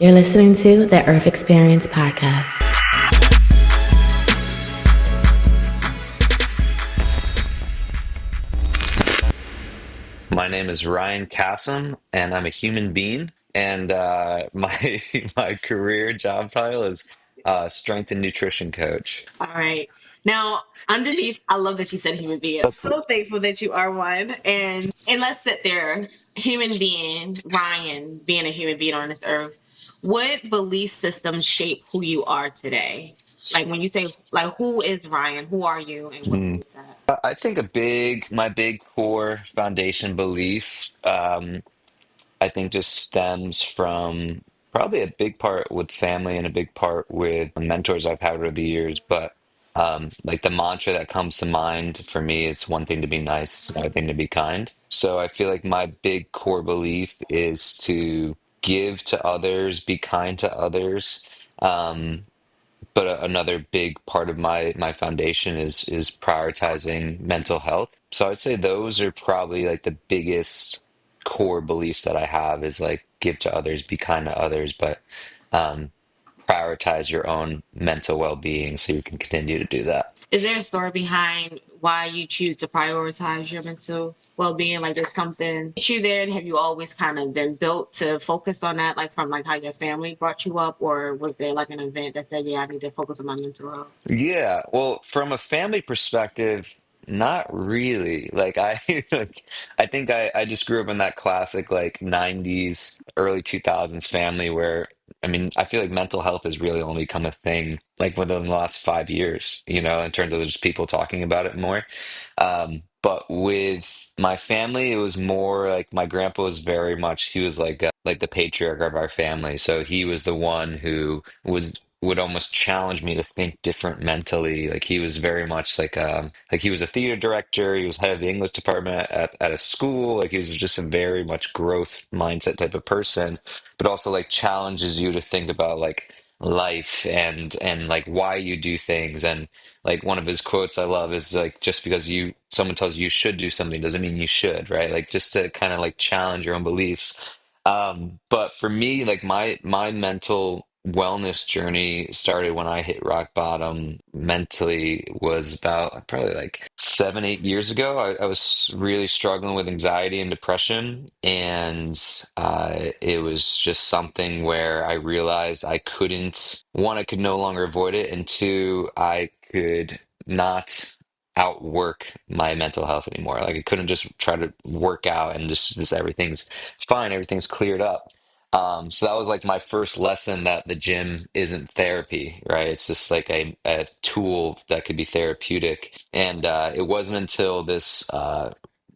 You're listening to the Earth Xperience podcast. My name is Ryan Cassim, and I'm a human being. And my my career job title is strength and nutrition coach. All right. Now, underneath, I love that you said human being. I'm so thankful that you are one. And let's sit there, human being, Ryan, being a human being on this earth. What belief systems shape who you are today? Like when you say, like, who is Ryan? Who are you? And what Mm. is that? I think my big core foundation belief, I think just stems from probably a big part with family and a big part with mentors I've had over the years. But like the mantra that comes to mind for me is one thing to be nice, it's another thing to be kind. So I feel like my big core belief is to give to others, be kind to others. Um, but another big part of my foundation is prioritizing mental health. So I'd say those are probably like the biggest core beliefs that I have is like give to others, be kind to others, but um, prioritize your own mental well-being so you can continue to do that. Is there a story behind why you choose to prioritize your mental well-being? Like, there's something you there, and have you always kind of been built to focus on that, like from like how your family brought you up, or was there like an event that said, "Yeah, I need to focus on my mental health"? Yeah, well, from a family perspective, not really. Like I like I think I just grew up in that classic like 90s, early 2000s family where I mean, I feel like mental health has really only become a thing like within the last 5 years, in terms of just people talking about it more. But with my family, it was more like my grandpa was very much, he was like the patriarch of our family. So he was the one who would almost challenge me to think different mentally. Like he was very much like he was a theater director, he was head of the English department at a school. Like he was just a very much growth mindset type of person, but also like challenges you to think about like life and like why you do things. And like one of his quotes I love is like just because you someone tells you should do something doesn't mean you should, right? Like just to kind of like challenge your own beliefs. But for me, like my mental wellness journey started when I hit rock bottom mentally was about probably like 7, 8 years ago. I was really struggling with anxiety and depression, and it was just something where I realized I couldn't, one, I could no longer avoid it, and two, I could not outwork my mental health anymore. Like I couldn't just try to work out and just everything's fine, everything's cleared up. So that was like my first lesson that the gym isn't therapy, right? It's just like a tool that could be therapeutic. And it wasn't until this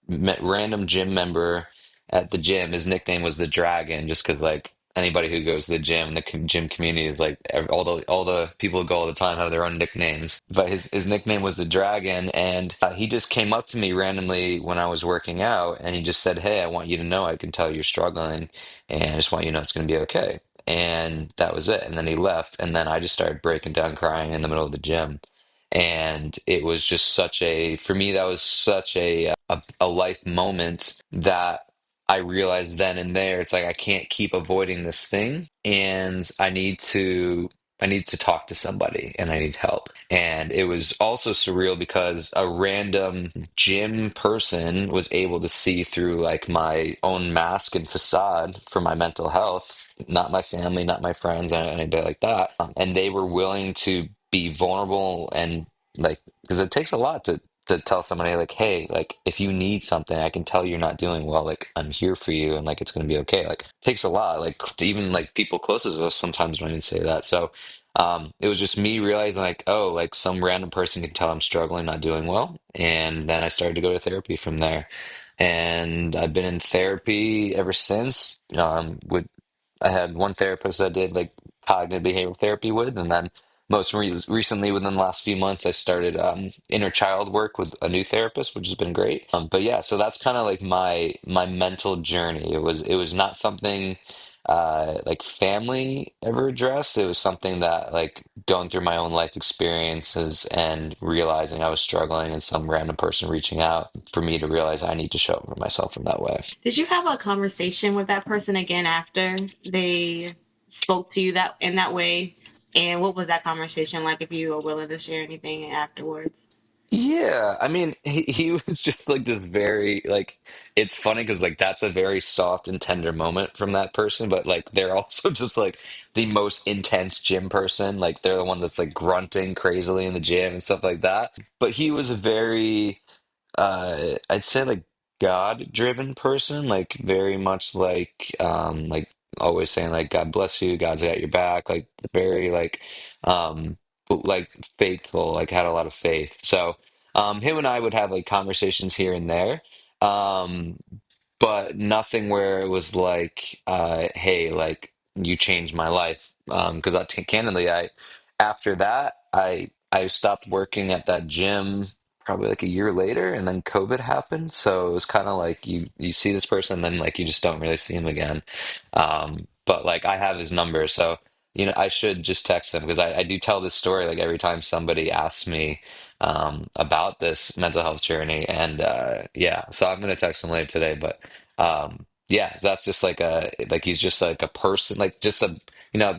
random gym member at the gym, his nickname was the Dragon, just because like anybody who goes to the gym, the gym community is like all the people who go all the time have their own nicknames. But his nickname was the Dragon, and he just came up to me randomly when I was working out, and he just said, "Hey, I want you to know I can tell you're struggling, and I just want you to know it's going to be okay." And that was it. And then he left, and then I just started breaking down crying in the middle of the gym. And it was just for me, that was such a life moment that I realized then and there, it's like I can't keep avoiding this thing, and I need to talk to somebody and I need help. And it was also surreal because a random gym person was able to see through like my own mask and facade for my mental health, not my family, not my friends, or anybody like that. And they were willing to be vulnerable and like, because it takes a lot to tell somebody like, hey, like if you need something, I can tell you're not doing well. Like I'm here for you, and like it's gonna be okay. Like it takes a lot. Like to even like people closest to us sometimes don't even say that. So it was just me realizing like, oh, like some random person can tell I'm struggling, not doing well, and then I started to go to therapy from there, and I've been in therapy ever since. With I had one therapist I did like cognitive behavioral therapy with, and then most recently, within the last few months, I started inner child work with a new therapist, which has been great. But yeah, so that's kind of like my mental journey. It was not something like family ever addressed. It was something that like going through my own life experiences and realizing I was struggling, and some random person reaching out for me to realize I need to show up for myself in that way. Did you have a conversation with that person again after they? spoke to you that in that way? And what was that conversation like, if you are willing to share anything afterwards? Yeah, I mean, he was just like this very like it's funny because like that's a very soft and tender moment from that person, but like they're also just like the most intense gym person. Like they're the one that's like grunting crazily in the gym and stuff like that. But he was a very I'd say like God-driven person, like very much like always saying like God bless you, God's got your back, like very um like faithful, like had a lot of faith. So him and I would have like conversations here and there. Um but nothing where it was like hey, like you changed my life. Because candidly I after that I stopped working at that gym probably like a year later, and then COVID happened. So it was kind of like you see this person, then like you just don't really see him again. But like I have his number, so I should just text him because I do tell this story like every time somebody asks me about this mental health journey, and yeah, so I'm gonna text him later today. But yeah, so that's just like he's just like a person, like just a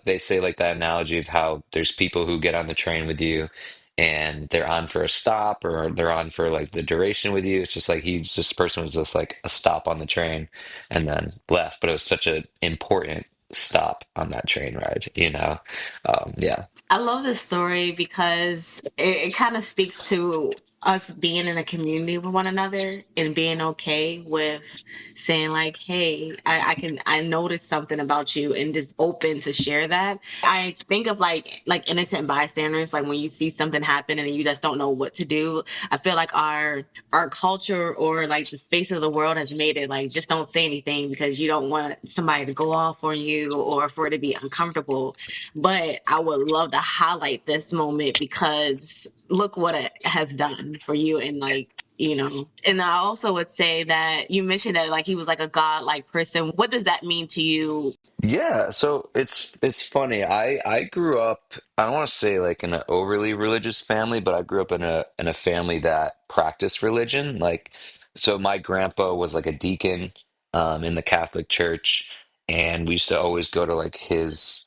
they say like that analogy of how there's people who get on the train with you and they're on for a stop or they're on for like the duration with you. It's just like he's just this person was just like a stop on the train and then left, but it was such an important stop on that train ride. Yeah. I love this story because it kind of speaks to us being in a community with one another and being okay with saying like, hey, I noticed something about you, and just open to share that. I think of like innocent bystanders, like when you see something happen and you just don't know what to do. I feel like our culture or like the face of the world has made it like, just don't say anything because you don't want somebody to go off on you or for it to be uncomfortable. But I would love to highlight this moment because look what it has done for you. And like, and I also would say that you mentioned that like he was like a god-like person. What does that mean to you? Yeah, so it's funny. I grew up, I don't want to say like in an overly religious family, but I grew up in a family that practiced religion. Like so my grandpa was like a deacon in the Catholic Church, and we used to always go to like his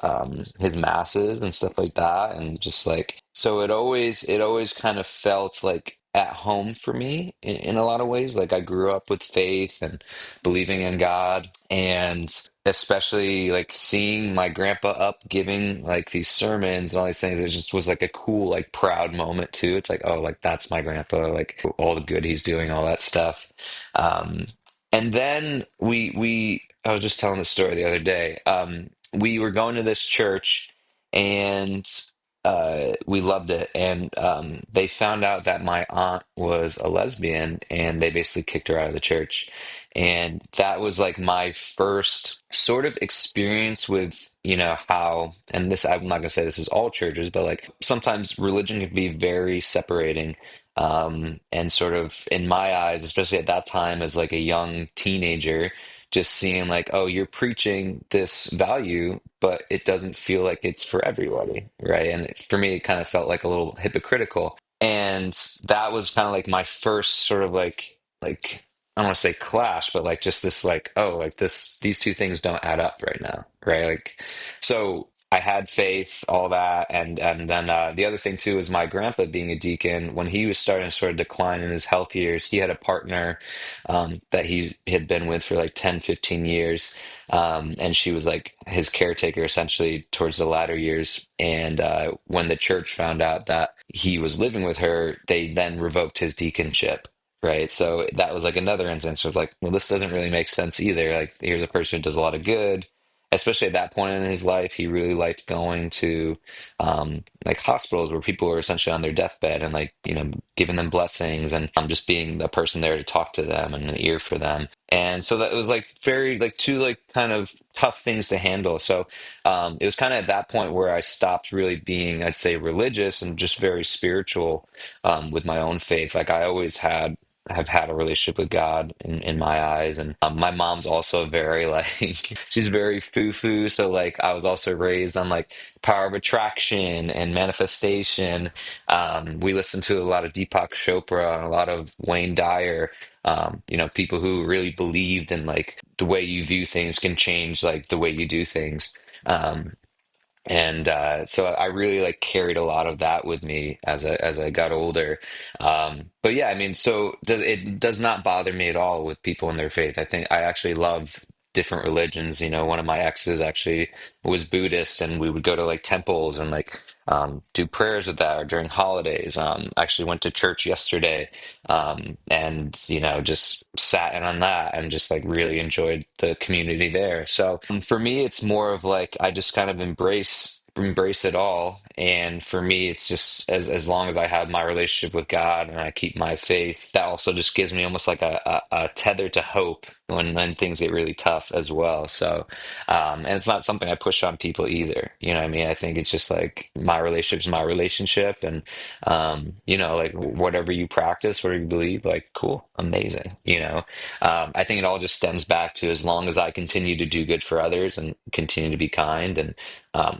masses and stuff like that, and just like so it always kind of felt like at home for me in a lot of ways. Like I grew up with faith and believing in God, and especially like seeing my grandpa up giving like these sermons and all these things, it just was like a cool like proud moment too. It's like, oh, like that's my grandpa, like all the good he's doing, all that stuff. um and then we I was just telling the story the other day. We were going to this church, and we loved it, and they found out that my aunt was a lesbian, and they basically kicked her out of the church. And that was like my first sort of experience with, how, and this, I'm not gonna say this is all churches, but like sometimes religion can be very separating. And sort of in my eyes, especially at that time as like a young teenager, just seeing like, oh, you're preaching this value, but it doesn't feel like it's for everybody, right? And for me, it kind of felt like a little hypocritical. And that was kind of like my first sort of like I don't want to say clash, but like just this like, oh, like these two things don't add up right now, right? Like, so I had faith, all that, and then the other thing too is my grandpa being a deacon. When he was starting to sort of decline in his health years, he had a partner that he had been with for like 10, 15 years, and she was like his caretaker essentially towards the latter years. And when the church found out that he was living with her, they then revoked his deaconship. Right. So that was like another instance of like, well, this doesn't really make sense either. Like, here's a person who does a lot of good, especially at that point in his life. He really liked going to like hospitals where people were essentially on their deathbed and like, giving them blessings, and just being the person there to talk to them and an ear for them. And so that it was like very like two like kind of tough things to handle. So it was kind of at that point where I stopped really being, I'd say, religious and just very spiritual with my own faith. Like I always have had a relationship with God in my eyes. And my mom's also very like she's very foo-foo. So like I was also raised on like power of attraction and manifestation. We listened to a lot of Deepak Chopra and a lot of Wayne Dyer. People who really believed in like the way you view things can change like the way you do things. Um, and so I really like carried a lot of that with me as I got older. But yeah, I mean, it does not bother me at all with people in their faith. I think I actually love different religions. You know, one of my exes actually was Buddhist, and we would go to like temples and like do prayers with that or during holidays. I actually went to church yesterday, and you know, just sat in on that and just like really enjoyed the community there. So for me, it's more of like I just kind of embrace it all. And for me, it's just as long as I have my relationship with God and I keep my faith, that also just gives me almost like a tether to hope when things get really tough as well. So and it's not something I push on people either. You know what I mean? I think it's just like my relationship is my relationship, and you know, like whatever you practice, whatever you believe, like cool, amazing. You know, I think it all just stems back to as long as I continue to do good for others and continue to be kind and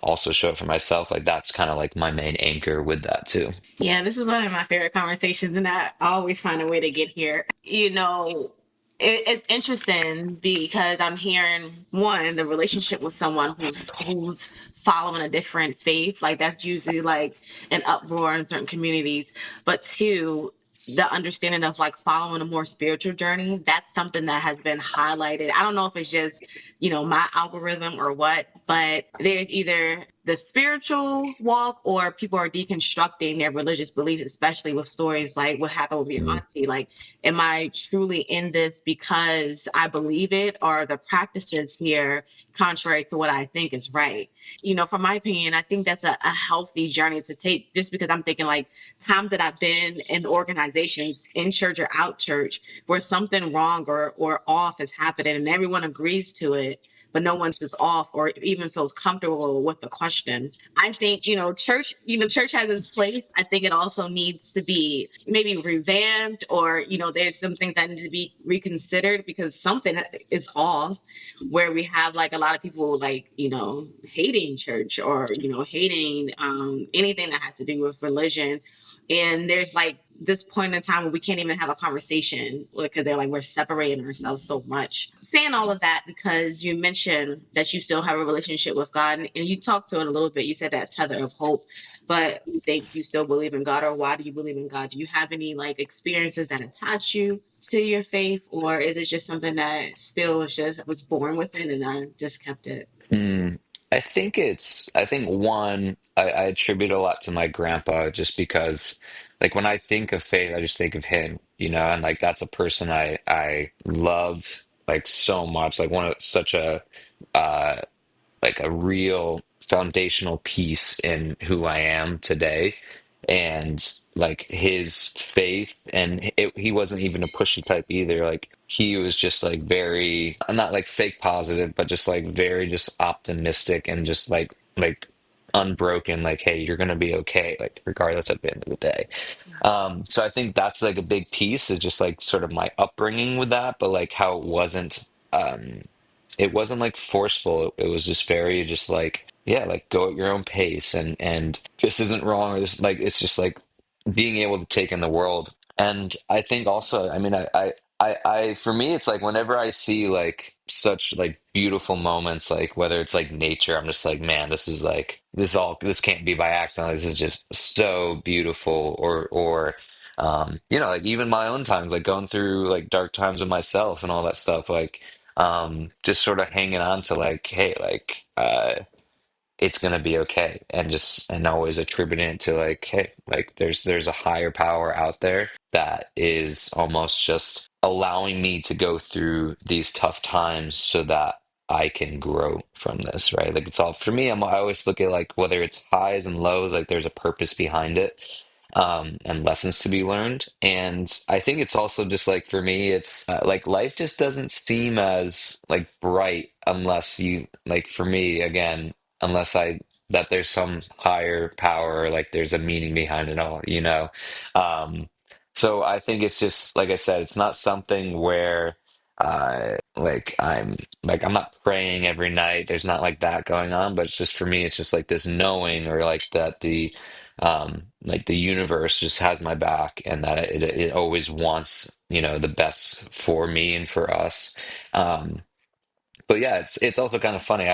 also show up for myself, like that's kind of like my main anchor with that too. Yeah, this is one of my favorite conversations, and I always find a way to get here. You know, it's interesting because I'm hearing one, the relationship with someone who's following a different faith, like that's usually like an uproar in certain communities. But two, the understanding of like following a more spiritual journey, that's something that has been highlighted. I don't know if it's just, you know, my algorithm or what, but there's either the spiritual walk or people are deconstructing their religious beliefs, especially with stories like what happened with your Mm. auntie. Like, am I truly in this because I believe it, or the practices here contrary to what I think is right? You know, from my opinion, I think that's a healthy journey to take, just because I'm thinking like times that I've been in organizations in church or out church where something wrong or off is happening and everyone agrees to it, but no one's is off or even feels comfortable with the question. I think, church has its place. I think it also needs to be maybe revamped, or, there's some things that need to be reconsidered because something is off, where we have like a lot of people like, hating church, or, hating anything that has to do with religion. And there's like this point in time where we can't even have a conversation because they're like, we're separating ourselves so much. Saying all of that because you mentioned that you still have a relationship with God, and you talked to it a little bit. You said that tether of hope, but think you still believe in God, or why do you believe in God? Do you have any like experiences that attach you to your faith, or is it just something that still was born with it and I just kept it? Mm. I think one, I attribute a lot to my grandpa just because, like, when I think of faith, I just think of him, you know, and like that's a person I love like so much, like one of such uh, like a real foundational piece in who I am today. And like his faith, and he wasn't even a pushy type either. Like he was just like very, not like fake positive, but just like very just optimistic and just like unbroken. Like, hey, you're gonna be okay. Like regardless at the end of the day. So I think that's like a big piece is just like sort of my upbringing with that, but like how um it wasn't like forceful. It was just very just like, yeah, like go at your own pace and this isn't wrong or this like it's just like being able to take in the world. And I think also, I mean, for me, it's like whenever I see like such like beautiful moments, like whether it's like nature, I'm just like, man, this is like this can't be by accident. This is just so beautiful. You know, like even my own times, like going through like dark times with myself and all that stuff, like just sort of hanging on to like, hey, like it's gonna be okay, and just and always attributing it to like, hey, like there's a higher power out there that is almost just allowing me to go through these tough times so that I can grow from this, right? Like it's all for me. I always look at like whether it's highs and lows, like there's a purpose behind it, and lessons to be learned. And I think it's also just like for me, it's like life just doesn't seem as like bright unless you like for me again unless I that there's some higher power or like there's a meaning behind it all, you know? Um, so I think it's just like I said, it's not something where like I'm not praying every night. There's not like that going on, but it's just for me, it's just like this knowing or like that like the universe just has my back and that it always wants, you know, the best for me and for us. Um but yeah, it's also kind of funny.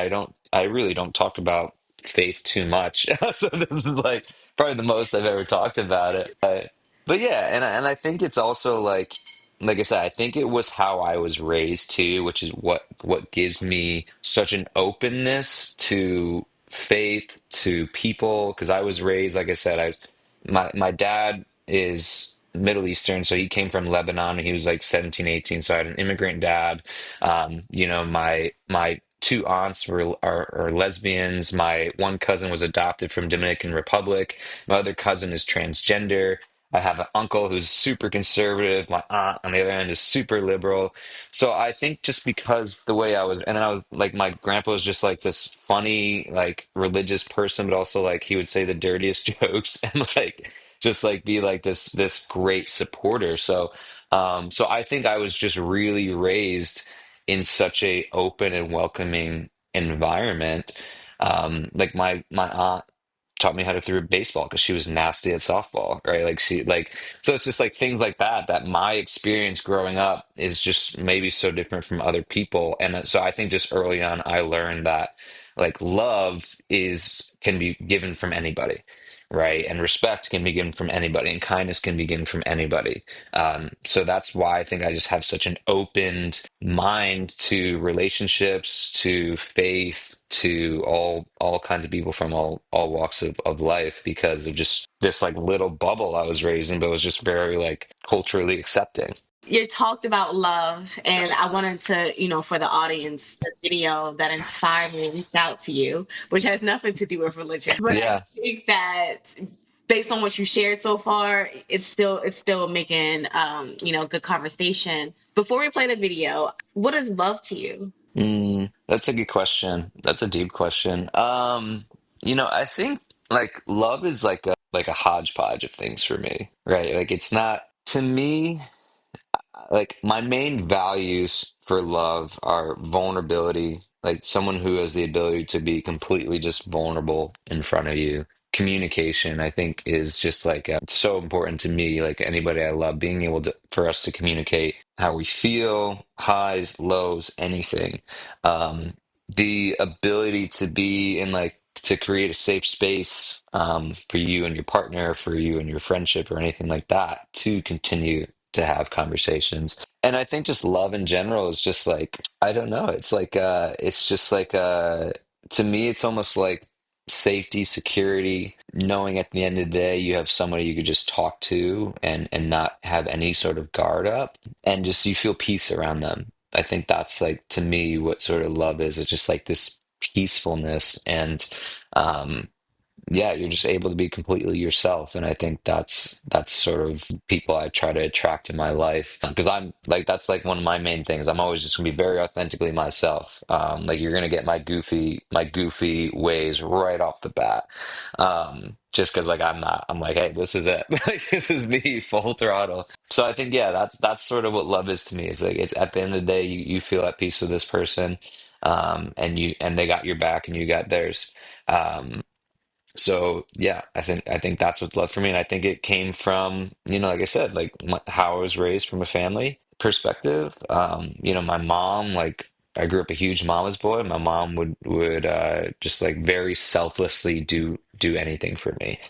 I really don't talk about faith too much. So this is like probably the most I've ever talked about it. But yeah, and I think it's also like I said, I think it was how I was raised too, which is what gives me such an openness to faith, to people, because I was raised, like I said, my dad is Middle Eastern, so he came from Lebanon. He was like 17, 18. So I had an immigrant dad. My two aunts are lesbians. My one cousin was adopted from Dominican Republic. My other cousin is transgender. I have an uncle who's super conservative. My aunt on the other end is super liberal. So I think just because the way I was, and then I was like, my grandpa was just like this funny, like religious person, but also like he would say the dirtiest jokes and like just like be like this great supporter. So I think I was just really raised in such a open and welcoming environment. Like my aunt taught me how to throw a baseball because she was nasty at softball, right? So it's just like things like that my experience growing up is just maybe so different from other people. And so I think just early on I learned that like love is can be given from anybody, right? And respect can be given from anybody, and kindness can be given from anybody. So that's why I think I just have such an opened mind to relationships, to faith, to all kinds of people from all walks of life because of just this like little bubble I was raised in, but it was just very like culturally accepting. You talked about love, and I wanted to, for the audience, the video that inspired me to reach out to you, which has nothing to do with religion. But I Yeah. think that based on what you shared so far, it's still making good conversation. Before we play the video, what is love to you? That's a good question. That's a deep question. I think like love is like a hodgepodge of things for me, right? Like it's not to me. Like my main values for love are vulnerability, like someone who has the ability to be completely just vulnerable in front of you. Communication, I think, is just like so important to me. Like anybody I love, being able to for us to communicate how we feel, highs, lows, anything. Um, the ability to be in like to create a safe space for you and your partner, for you and your friendship, or anything like that, to continue to have conversations. And I think just love in general is just like, I don't know. It's just like to me, it's almost like safety, security, knowing at the end of the day you have somebody you could just talk to and not have any sort of guard up and just you feel peace around them. I think that's like to me what sort of love is. It's just like this peacefulness and um yeah, you're just able to be completely yourself. And I think that's sort of people I try to attract in my life because I'm like that's like one of my main things. I'm always just gonna be very authentically myself. Like you're gonna get my goofy ways right off the bat. Just because like I'm not, I'm like, hey, this is it. Like this is me full throttle. So I think yeah, that's sort of what love is to me. Is like it's at the end of the day, you feel at peace with this person, and they got your back and you got theirs. Um, so yeah, I think that's what's love for me, and I think it came from like I said, like how I was raised from a family perspective. My mom, like I grew up a huge mama's boy. My mom would just like very selflessly do anything for me.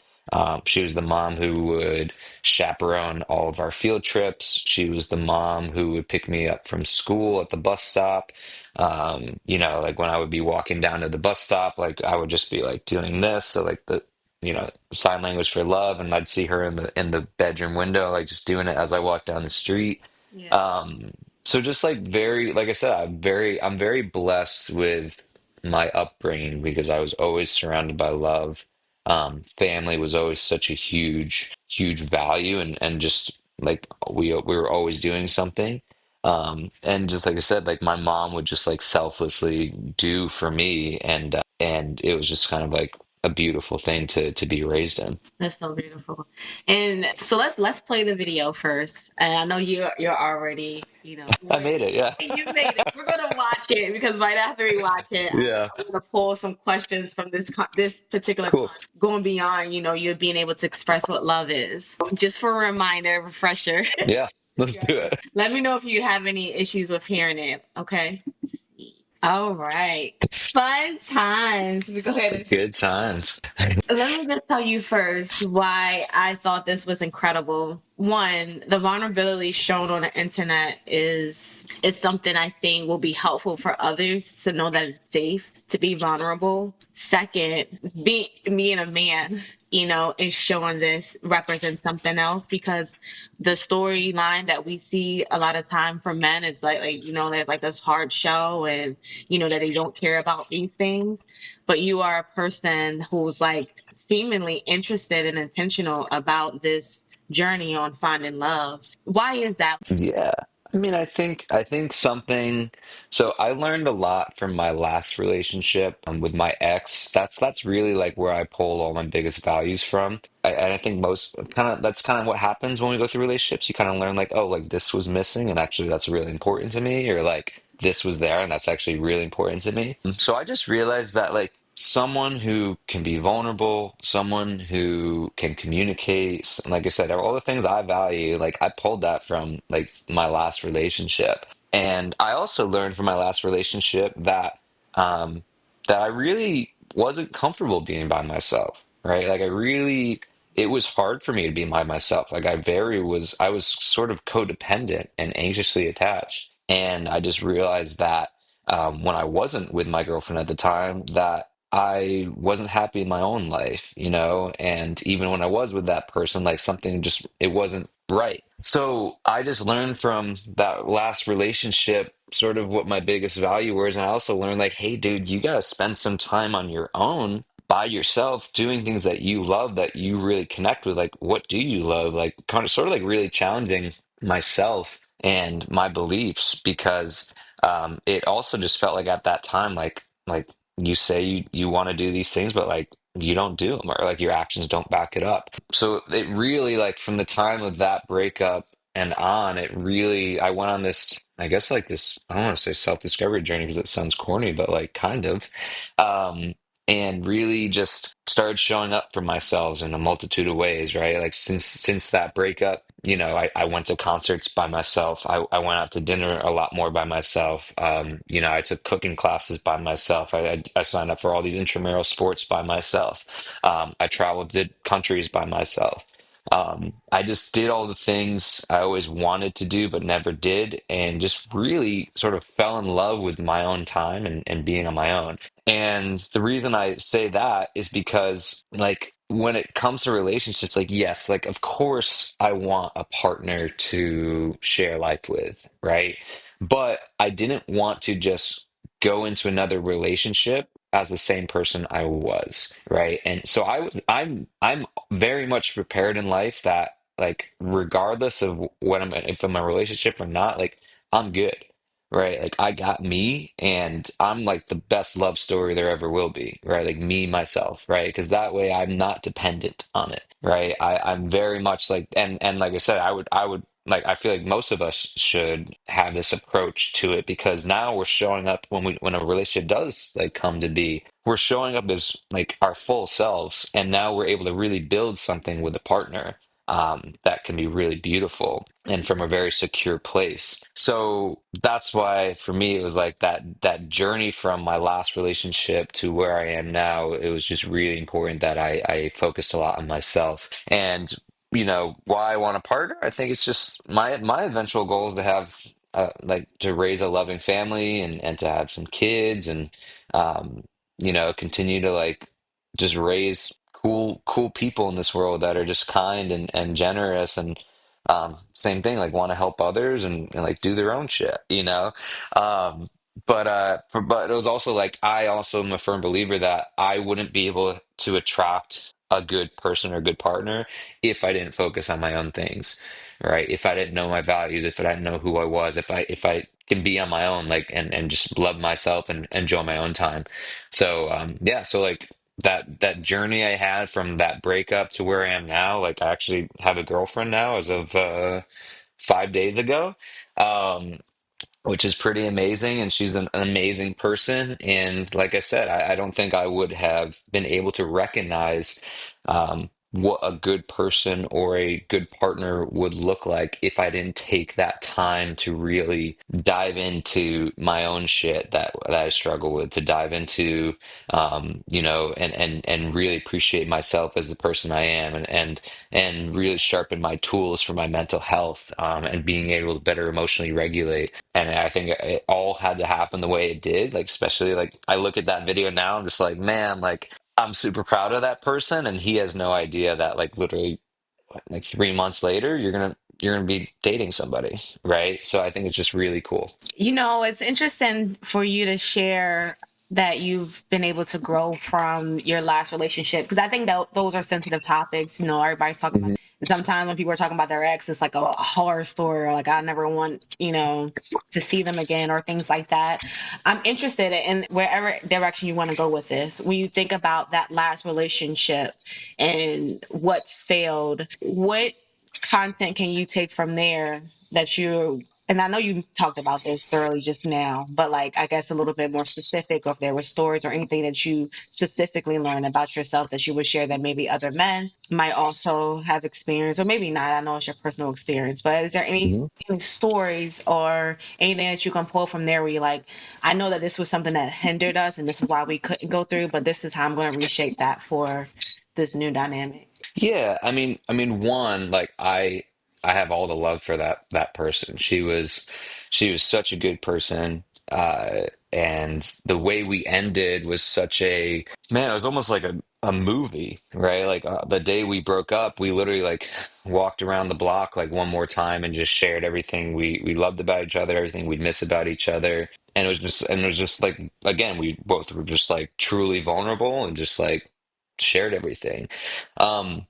She was the mom who would chaperone all of our field trips. She was the mom who would pick me up from school at the bus stop. Like when I would be walking down to the bus stop, like I would just be like doing this. So like sign language for love, and I'd see her in the bedroom window, like just doing it as I walked down the street. Yeah. Um, so just like very, like I said, I'm very blessed with my upbringing because I was always surrounded by love. Family was always such a huge value, and just like we were always doing something. And just like I said, like my mom would just like selflessly do for me, and it was just kind of like a beautiful thing to be raised in. That's so beautiful. And so let's play the video first. And I know you're already, I made it, yeah. you made it. We're gonna watch it because right after we watch it, Yeah, I'm gonna pull some questions from this particular cool. going beyond, you being able to express what love is. Just for a reminder, refresher. Yeah, let's do it. Let me know if you have any issues with hearing it. Okay. Let's see. All right. Fun times. We go ahead and Good times. let me just tell you first why I thought this was incredible. One, the vulnerability shown on the internet is something I think will be helpful for others to know that it's safe to be vulnerable. Second, being a man, and showing this represents something else, because the storyline that we see a lot of time from men is like there's like this hard show, and that they don't care about these things, but you are a person who's like seemingly interested and intentional about this journey on finding love. Why is that? Yeah. I mean, I think something, so I learned a lot from my last relationship with my ex. That's really like where I pulled all my biggest values from. And I think most kind of that's kind of what happens when we go through relationships. You kind of learn like, oh, like this was missing and actually that's really important to me, or like this was there and that's actually really important to me. So I just realized that like someone who can be vulnerable, someone who can communicate, like I said, all the things I value, like I pulled that from like my last relationship. And I also learned from my last relationship um that I really wasn't comfortable being by myself, right? Like I really it was hard for me to be by myself. Like I was sort of codependent and anxiously attached. And I just realized that when I wasn't with my girlfriend at the time, that I wasn't happy in my own life, and even when I was with that person, like something just, it wasn't right. So I just learned from that last relationship sort of what my biggest value was. And I also learned like, hey, dude, you got to spend some time on your own by yourself doing things that you love, that you really connect with. Like, what do you love? Like, kind of sort of like really challenging myself and my beliefs, because it also just felt like at that time, like you say you want to do these things, but like you don't do them, or like your actions don't back it up. So it really, like from the time of that breakup and on, it really, I went on this, I guess like this, I don't want to say self-discovery journey because it sounds corny, but like kind of. Um, and really just started showing up for myself in a multitude of ways, right? Like since that breakup, I went to concerts by myself. I went out to dinner a lot more by myself. I took cooking classes by myself. I signed up for all these intramural sports by myself. I traveled, did countries by myself. I just did all the things I always wanted to do but never did, and just really sort of fell in love with my own time and being on my own. And the reason I say that is because, like, when it comes to relationships, like, yes, like, of course, I want a partner to share life with, right? But I didn't want to just go into another relationship as the same person I was, right? And so I'm very much prepared in life that, like, regardless of what if I'm in a relationship or not, like, I'm good. Right, like I got me, and I'm like the best love story there ever will be, right? Like me, myself, right? Because that way I'm not dependent on it, right? I'm very much like, and like I said, I would like, I feel like most of us should have this approach to it, because now we're showing up when a relationship does like come to be, we're showing up as like our full selves, and now we're able to really build something with a partner that can be really beautiful and from a very secure place. So that's why for me it was like that journey from my last relationship to where I am now. It was just really important that I focused a lot on myself. And why I want a partner, I think it's just my eventual goal is to have like to raise a loving family, and to have some kids, and um, continue to like just raise cool people in this world that are just kind and generous, and same thing, like want to help others, and like do their own shit, um but it was also like, I also am a firm believer that I wouldn't be able to attract a good person or a good partner if I didn't focus on my own things, right? If I didn't know my values, if I didn't know who I was, if I can be on my own, like, and just love myself and enjoy my own time. So yeah, so like that journey I had from that breakup to where I am now, like I actually have a girlfriend now as of 5 days ago. Um, which is pretty amazing. And she's an amazing person. And like I said, I don't think I would have been able to recognize what a good person or a good partner would look like if I didn't take that time to really dive into my own shit that I struggle with, to dive into, and really appreciate myself as the person I am, and really sharpen my tools for my mental health, and being able to better emotionally regulate. And I think it all had to happen the way it did. Like, especially like I look at that video now, I'm just like, man, like I'm super proud of that person, and he has no idea that like literally like 3 months later, you're gonna be dating somebody, right? So I think it's just really cool. It's interesting for you to share that you've been able to grow from your last relationship, because I think that those are sensitive topics. Everybody's talking about. Mhm. And sometimes when people are talking about their ex, it's like a horror story, or like I never want to see them again, or things like that. I'm interested in wherever direction you want to go with this. When you think about that last relationship and what failed, what content can you take from there that you, and I know you talked about this thoroughly just now, but like I guess a little bit more specific, or if there were stories or anything that you specifically learned about yourself that you would share that maybe other men might also have experienced, or maybe not. I know it's your personal experience, but is there any stories or anything that you can pull from there where you're like, I know that this was something that hindered us and this is why we couldn't go through, but this is how I'm going to reshape that for this new dynamic? Yeah, I mean, one, like I have all the love for that person. She was such a good person, and the way we ended was such a man. It was almost like a movie, right? Like the day we broke up, we literally like walked around the block like one more time and just shared everything we loved about each other, everything we'd miss about each other. And it was just like again, we both were just like truly vulnerable and just like shared everything. Um,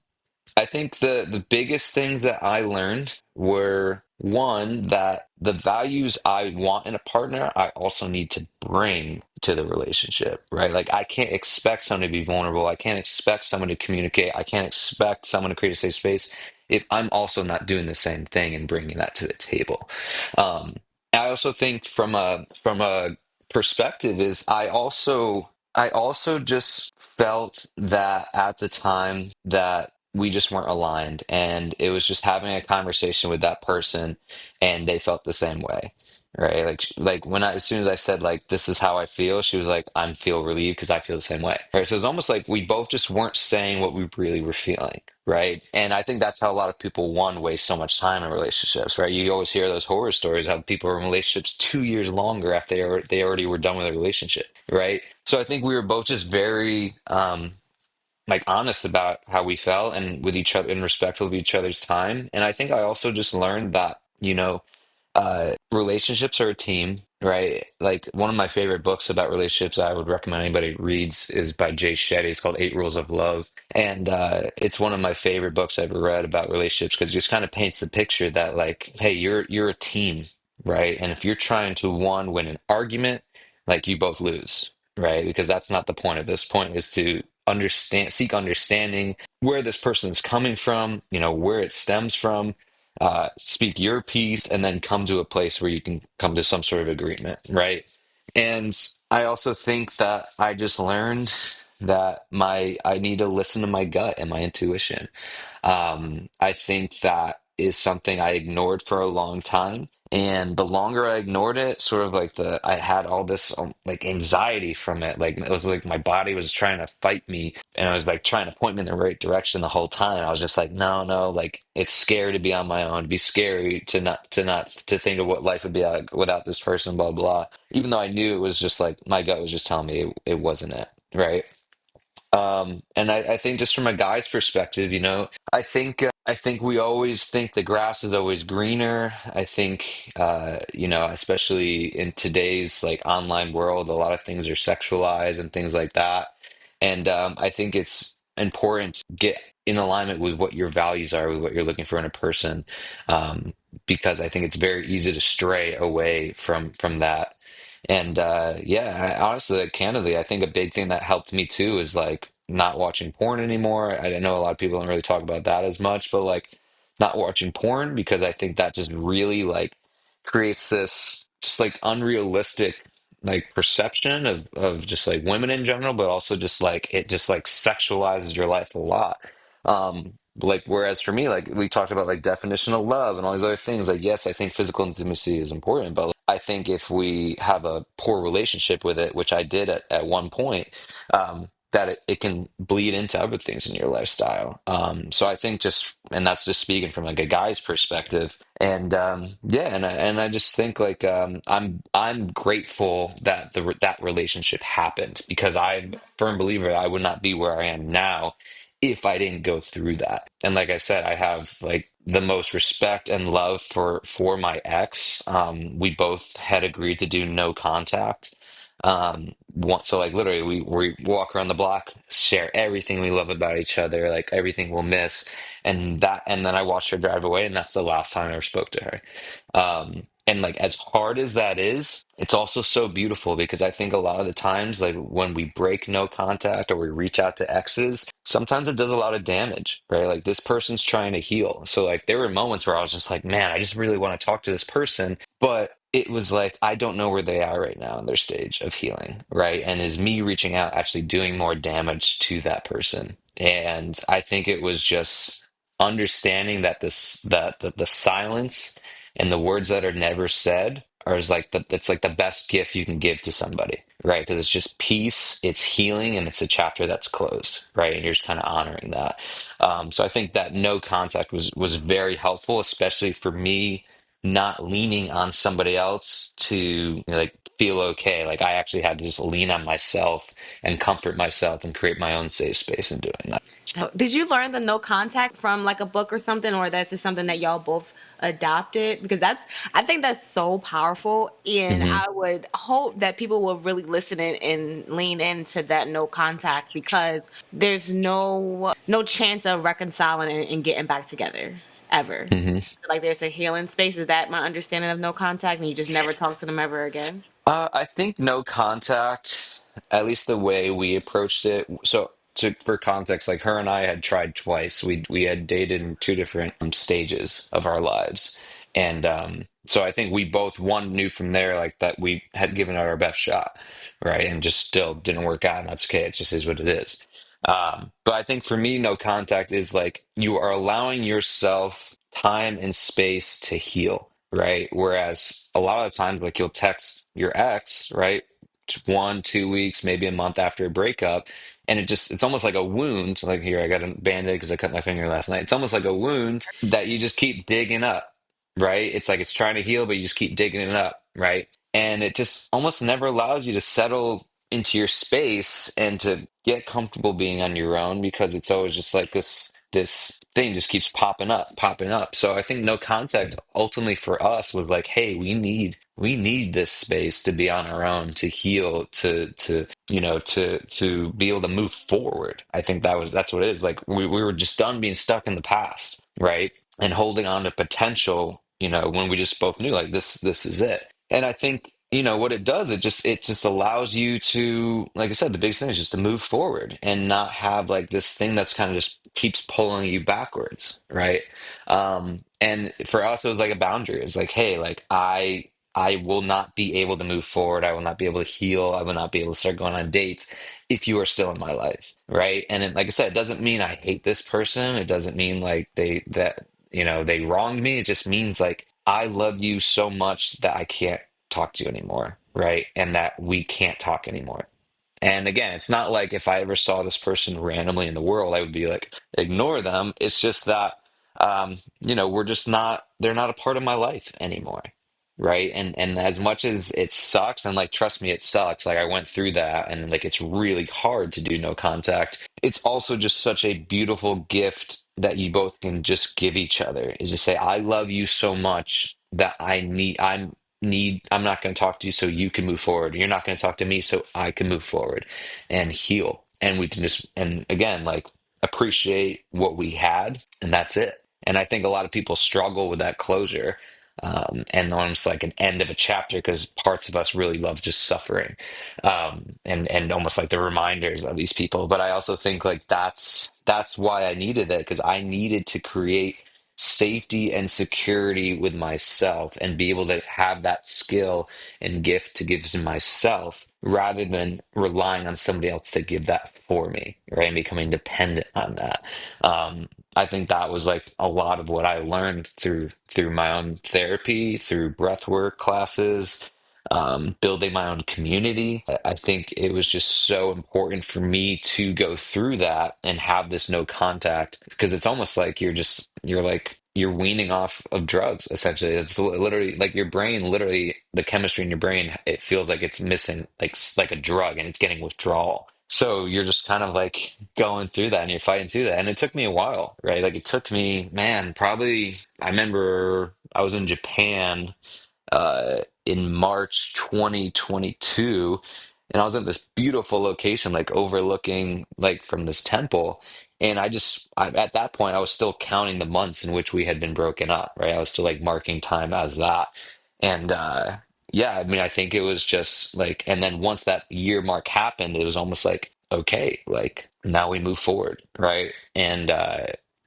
I think the biggest things that I learned were one, that the values I want in a partner, I also need to bring to the relationship, right? Like I can't expect someone to be vulnerable. I can't expect someone to communicate. I can't expect someone to create a safe space if I'm also not doing the same thing and bringing that to the table. Um, I also think from a perspective is I also just felt that at the time that we just weren't aligned, and it was just having a conversation with that person and they felt the same way, right? Like when as soon as I said like this is how I feel, she was like I'm feel relieved because I feel the same way, right? So it's almost like we both just weren't saying what we really were feeling, right? And I think that's how a lot of people one waste so much time in relationships, right? You always hear those horror stories how people are in relationships 2 years longer after they already were done with a relationship, right? So I think we were both just very like honest about how we felt and with each other and respectful of each other's time. And I think I also just learned that, relationships are a team, right? Like one of my favorite books about relationships I would recommend anybody reads is by Jay Shetty. It's called Eight Rules of Love. And it's one of my favorite books I've ever read about relationships because it just kind of paints the picture that like, hey, you're a team, right? And if you're trying to one win an argument, like you both lose, right? Because that's not the point of this. Point is to seek understanding where this person is coming from, where it stems from, speak your piece, and then come to a place where you can come to some sort of agreement, right? And I also think that I just learned that I need to listen to my gut and my intuition. I think that is something I ignored for a long time. And the longer I ignored it, sort of like I had all this like anxiety from it. Like it was like my body was trying to fight me and I was like trying to point me in the right direction the whole time. I was just like, no, no, like it's scary to be on my own. It'd be scary to think of what life would be like without this person, blah, blah. Even though I knew it was just like my gut was just telling me it wasn't it. Right. And I think just from a guy's perspective, I think we always think the grass is always greener. I think especially in today's like online world, a lot of things are sexualized and things like that. And I think it's important to get in alignment with what your values are, with what you're looking for in a person, um, because I think it's very easy to stray away from that. And yeah, honestly, like, candidly, I think a big thing that helped me too is like not watching porn anymore. I know a lot of people don't really talk about that as much, but like not watching porn because I think that just really like creates this just like unrealistic like perception of just like women in general, but also just like it just like sexualizes your life a lot. Like, whereas for me, like we talked about like definition of love and all these other things, like, yes, I think physical intimacy is important, but I think if we have a poor relationship with it, which I did at one point, that it can bleed into other things in your lifestyle. So I think just, and that's just speaking from like a guy's perspective. And yeah, and I just think like I'm grateful that that relationship happened, because I'm a firm believer I would not be where I am now if I didn't go through that. And like I said, I have like the most respect and love for my ex. We both had agreed to do no contact. So like literally we walk around the block, share everything we love about each other, like everything we'll miss, and then I watched her drive away, and that's the last time I ever spoke to her. And like as hard as that is, it's also so beautiful, because I think a lot of the times, like when we break no contact or we reach out to exes, sometimes it does a lot of damage, right? Like this person's trying to heal. So like there were moments where I was just like, man, I just really want to talk to this person, but it was like, I don't know where they are right now in their stage of healing, right? And is me reaching out actually doing more damage to that person? And I think it was just understanding that the silence and the words that are never said are is like that's like the best gift you can give to somebody, right? Because it's just peace, it's healing, and it's a chapter that's closed, right? And you're just kind of honoring that. So I think that no contact was very helpful, especially for me, not leaning on somebody else to, you know, like feel okay. Like I actually had to just lean on myself and comfort myself and create my own safe space in doing that. Did you learn the no contact from like a book or something, or that's just something that y'all both adopted? Because I think that's so powerful, and Hmm. I would hope that people will really listen in and lean into that no contact, because there's no chance of reconciling and getting back together ever. Hmm. Like there's a healing space. Is that my understanding of no contact, and you just never talk to them ever again? I think no contact, at least the way we approached it. So, for context, like her and I had tried twice. We had dated in two different stages of our lives, and so I think we both one knew from there like that we had given it our best shot, right? And just still didn't work out, and that's okay. It just is what it is. But I think for me, no contact is like you are allowing yourself time and space to heal, right? Whereas a lot of times, like you'll text your ex, right? 1, 2 weeks, maybe a month after a breakup, and it's almost like a wound. Like here, I got a band-aid because I cut my finger last night. It's almost like a wound that you just keep digging up, right? It's like it's trying to heal, but you just keep digging it up, right? And it just almost never allows you to settle into your space and to get comfortable being on your own, because it's always just like this thing just keeps popping up. So I think no contact ultimately for us was like, hey, we need this space to be on our own, to heal, to you know, to be able to move forward. I think that's what it is. Like we were just done being stuck in the past, right? And holding on to potential, you know, when we just both knew like this is it. And I think, you know, what it does, it just allows you to, like I said, the biggest thing is just to move forward and not have like this thing that's kind of just keeps pulling you backwards, right? And for us, it was like a boundary. It's like, hey, like I will not be able to move forward. I will not be able to heal. I will not be able to start going on dates if you are still in my life, right? And it, like I said, it doesn't mean I hate this person. It doesn't mean like you know, they wronged me. It just means like I love you so much that I can't talk to you anymore, right? And that we can't talk anymore. And again, it's not like if I ever saw this person randomly in the world, I would be like, ignore them. It's just that, you know, they're not a part of my life anymore. Right. And as much as it sucks, and like, trust me, it sucks. Like, I went through that, and like, it's really hard to do no contact. It's also just such a beautiful gift that you both can just give each other, is to say, I love you so much that I'm not going to talk to you so you can move forward. You're not going to talk to me so I can move forward and heal. And we can just, and again, like appreciate what we had, and that's it. And I think a lot of people struggle with that closure, and almost like an end of a chapter, because parts of us really love just suffering, and almost like the reminders of these people. But I also think like that's why I needed it, because I needed to create safety and security with myself and be able to have that skill and gift to give to myself rather than relying on somebody else to give that for me, right? And becoming dependent on that. I think that was like a lot of what I learned through my own therapy, through breathwork classes, building my own community. I think it was just so important for me to go through that and have this no contact, because it's almost like you're weaning off of drugs, essentially. It's literally like your brain, literally the chemistry in your brain, it feels like it's missing, like a drug, and it's getting withdrawal. So you're just kind of like going through that and you're fighting through that. And it took me a while, right? Like it took me, man, probably, I remember I was in Japan in March 2022, and I was at this beautiful location, like overlooking like from this temple. And at that point, I was still counting the months in which we had been broken up, right? I was still like marking time as that. And yeah, I mean, I think it was just like, and then once that year mark happened, it was almost like, okay, like now we move forward, right? And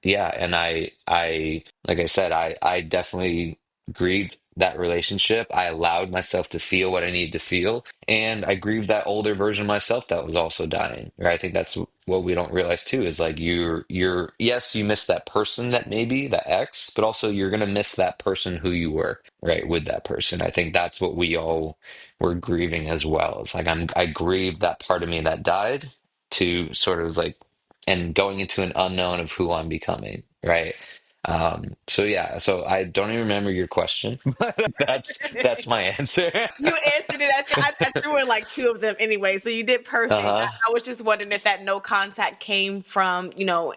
yeah, and like I said, I definitely grieved that relationship. I allowed myself to feel what I needed to feel, and I grieved that older version of myself that was also dying. Right? I think that's what we don't realize too, is like yes, you miss that person, that maybe that ex, but also you're gonna miss that person who you were, right, with that person. I think that's what we all were grieving as well. It's like I grieved that part of me that died, to sort of like, and going into an unknown of who I'm becoming, right? So yeah, so I don't even remember your question, but that's my answer. You answered it. I threw in like two of them anyway, so you did perfect. Uh-huh. I was just wondering if that no contact came from,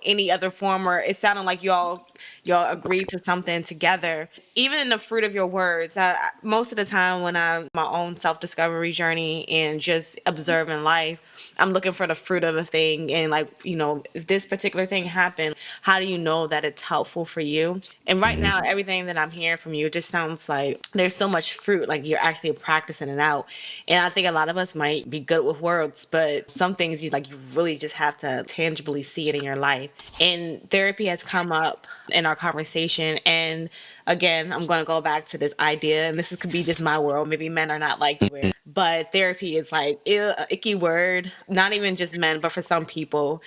any other form, or it sounded like y'all agreed to something together. Even in the fruit of your words, most of the time when I'm my own self-discovery journey and just observing life, I'm looking for the fruit of a thing, and like, if this particular thing happened, how do you know that it's helpful for you? And right Mhm. now, everything that I'm hearing from you, it just sounds like there's so much fruit, like you're actually practicing it out. And I think a lot of us might be good with words, but some things you really just have to tangibly see it in your life. And therapy has come up in our conversation. And again, I'm going to go back to this idea, and could be just my world. Maybe men are not like you, but therapy is like icky word, not even just men, but for some people.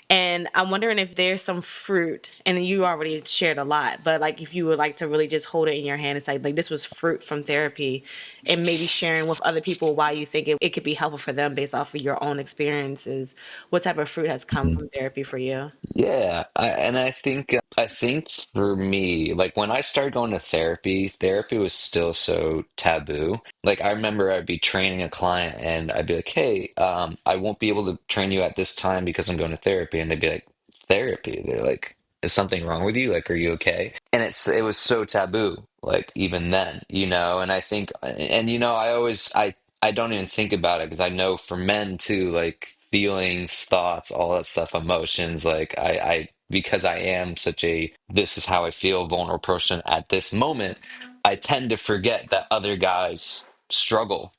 And I'm wondering if there's some fruit, and you already shared a lot, but like if you would like to really just hold it in your hand and say, like, this was fruit from therapy, and maybe sharing with other people why you think it could be helpful for them based off of your own experiences. What type of fruit has come from therapy for you? Yeah, and I think for me, like when I started going to therapy, therapy was still so taboo. Like I remember I'd be training a client and I'd be like, "Hey, I won't be able to train you at this time because I'm going to therapy." And they'd be like, "Therapy?" They're like, "Is something wrong with you? Like, are you okay?" And it was so taboo, like even then, And I think, and I don't even think about it because I know for men too, like feelings, thoughts, all that stuff, emotions, like because I am such a this is how I feel vulnerable person at this moment, I tend to forget that other guys struggle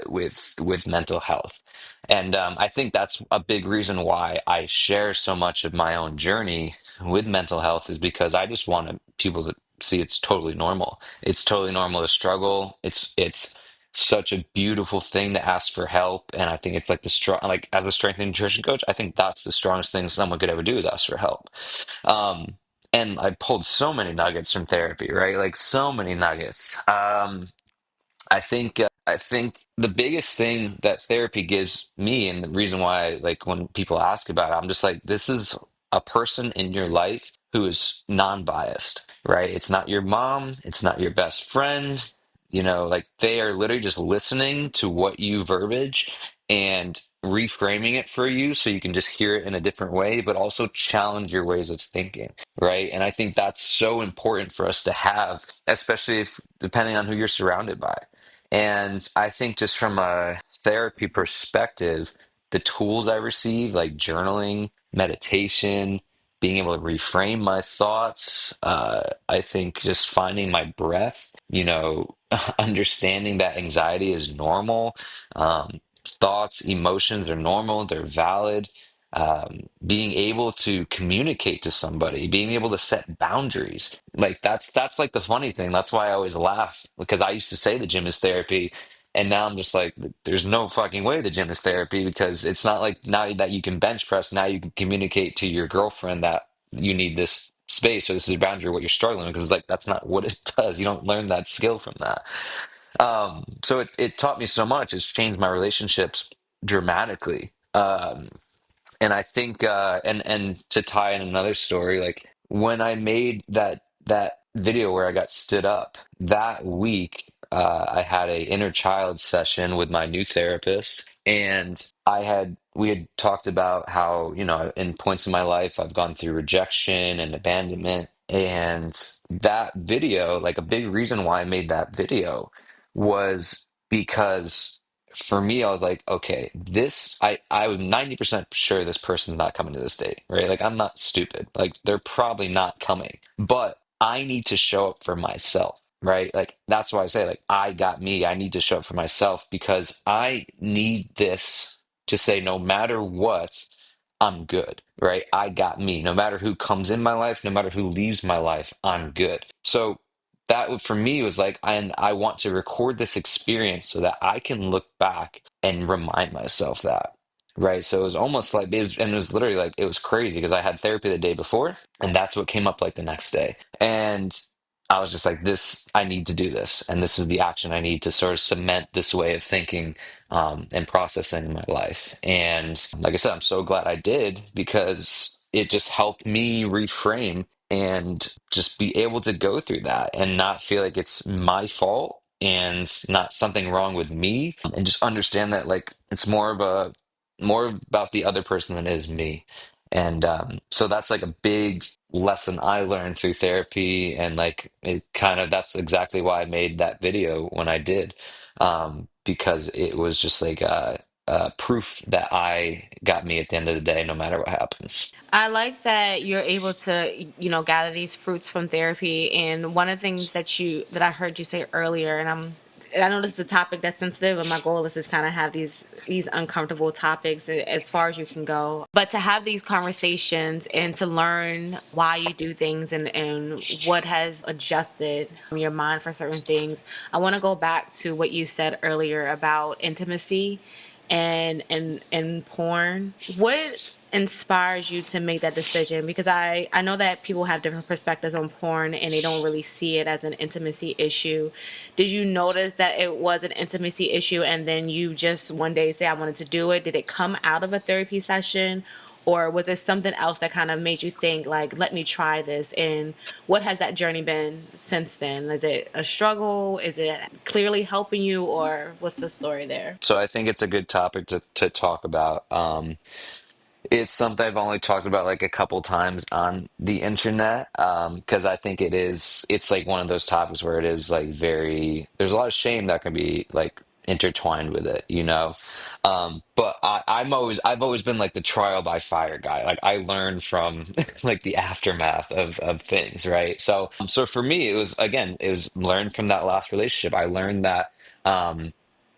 with mental health. And I think that's a big reason why I share so much of my own journey with mental health, is because I just want people to see it's totally normal. It's totally normal to struggle. It's such a beautiful thing to ask for help. And I think it's like like as a strength and nutrition coach, I think that's the strongest thing someone could ever do, is ask for help. Um, and I pulled so many nuggets from therapy, right? Like so many nuggets. I think the biggest thing that therapy gives me, and the reason why, like when people ask about it, I'm just like, this is a person in your life who is non-biased, right? It's not your mom, it's not your best friend, like they are literally just listening to what you verbiage and reframing it for you so you can just hear it in a different way, but also challenge your ways of thinking, right? And I think that's so important for us to have, especially if depending on who you're surrounded by. And I think just from a therapy perspective, the tools I receive, like journaling, meditation, being able to reframe my thoughts, I think just finding my breath, understanding that anxiety is normal, thoughts, emotions are normal, they're valid. Being able to communicate to somebody, being able to set boundaries, like that's like the funny thing. That's why I always laugh, because I used to say the gym is therapy, And now I'm just like, there's no fucking way the gym is therapy, because it's not like now that you can bench press, now you can communicate to your girlfriend that you need this space or this is a boundary, what you're struggling with, because like that's not what it does. You don't learn that skill from that. So it taught me so much. It's changed my relationships dramatically. And I think and to tie in another story, like when I made that video where I got stood up that week, I had a inner child session with my new therapist, and we had talked about how, in points in my life I've gone through rejection and abandonment. And that video, like a big reason why I made that video was because for me, I was like, okay, I'm 90% sure this person's not coming to this date, right? Like, I'm not stupid. Like, they're probably not coming, but I need to show up for myself, right? Like, that's why I say, like, I got me. I need to show up for myself because I need this to say, no matter what, I'm good, right? I got me. No matter who comes in my life, no matter who leaves my life, I'm good. So, for me was like, and I want to record this experience so that I can look back and remind myself that. Right. So it was almost like and it was literally like it was crazy because I had therapy the day before, and that's what came up like the next day. And I was just like, I need to do this. And this is the action I need to sort of cement this way of thinking and processing in my life. And like I said, I'm so glad I did because it just helped me reframe and just be able to go through that and not feel like it's my fault and not something wrong with me, and just understand that like it's more about the other person than it is me. And so that's like a big lesson I learned through therapy, and like it kind of that's exactly why I made that video when I did, because it was just like proof that I got me at the end of the day, no matter what happens. I like that you're able to, gather these fruits from therapy. And one of the things that I heard you say earlier, and I know this is a topic that's sensitive, and my goal is to kind of have these uncomfortable topics as far as you can go. But to have these conversations and to learn why you do things and what has adjusted your mind for certain things. I want to go back to what you said earlier about intimacy and porn. What inspires you to make that decision? Because I know that people have different perspectives on porn and they don't really see it as an intimacy issue. Did you notice that it was an intimacy issue and then you just one day say I wanted to do it? Did it come out of a therapy session? Or was it something else that kind of made you think, like, let me try this? And what has that journey been since then? Is it a struggle? Is it clearly helping you? Or what's the story there? So I think it's a good topic to talk about. It's something I've only talked about like a couple times on the internet, because I think it's like one of those topics where it is like there's a lot of shame that can be like intertwined with it, you know? But I've always been like the trial by fire guy. Like I learn from like the aftermath of things, right? So for me, it was learned from that last relationship. I learned that,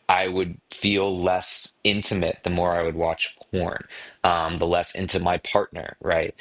I would feel less intimate the more I would watch porn, the less into my partner, right?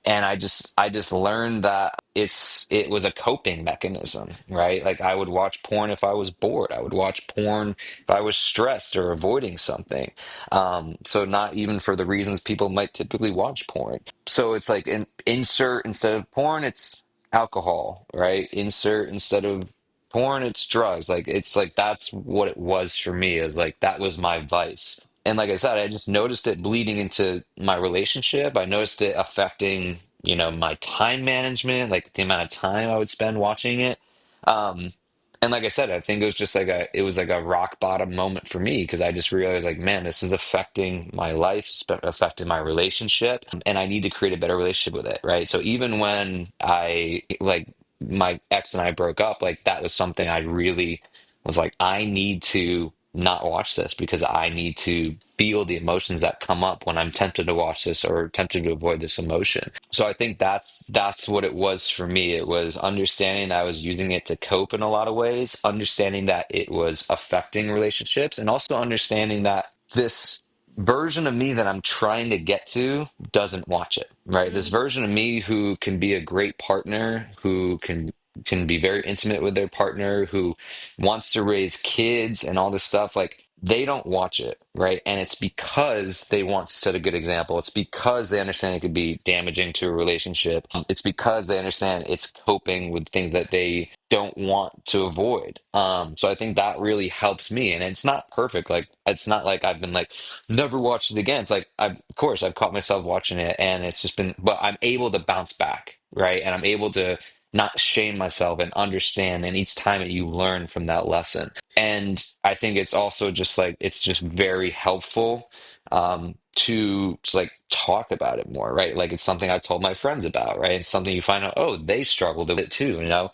And I just learned that it was a coping mechanism, right? Like I would watch porn if I was bored. I would watch porn if I was stressed or avoiding something. So not even for the reasons people might typically watch porn. So it's like insert instead of porn, it's alcohol, right? Insert instead of porn, it's drugs. Like it's like that's what it was for me. Is like that was my vice. And like I said, I just noticed it bleeding into my relationship. I noticed it affecting, my time management, like the amount of time I would spend watching it. Um, and like I said, I think it was like a rock bottom moment for me because I just realized like, man, this is affecting my life, affecting my relationship, and I need to create a better relationship with it, right? So even when my ex and I broke up, like that was something I really was like, I need to not watch this because I need to feel the emotions that come up when I'm tempted to watch this or tempted to avoid this emotion. So I think that's what it was for me. It was understanding that I was using it to cope in a lot of ways, understanding that it was affecting relationships, and also understanding that this version of me that I'm trying to get to doesn't watch it, right? This version of me who can be a great partner, who can can be very intimate with their partner, who wants to raise kids and all this stuff, like they don't watch it, right? And it's because they want to set a good example. It's because they understand it could be damaging to a relationship. It's because they understand it's coping with things that they don't want to avoid. So I think that really helps me. And it's not perfect. Like it's not like I've been like never watched it again. It's like of course I've caught myself watching it, and it's just been, but I'm able to bounce back, right? And I'm able to not shame myself and understand. And each time that you learn from that lesson. And I think it's also just like, it's just very helpful to just like talk about it more, right? Like it's something I told my friends about, right? It's something you find out, oh, they struggled with it too, you know?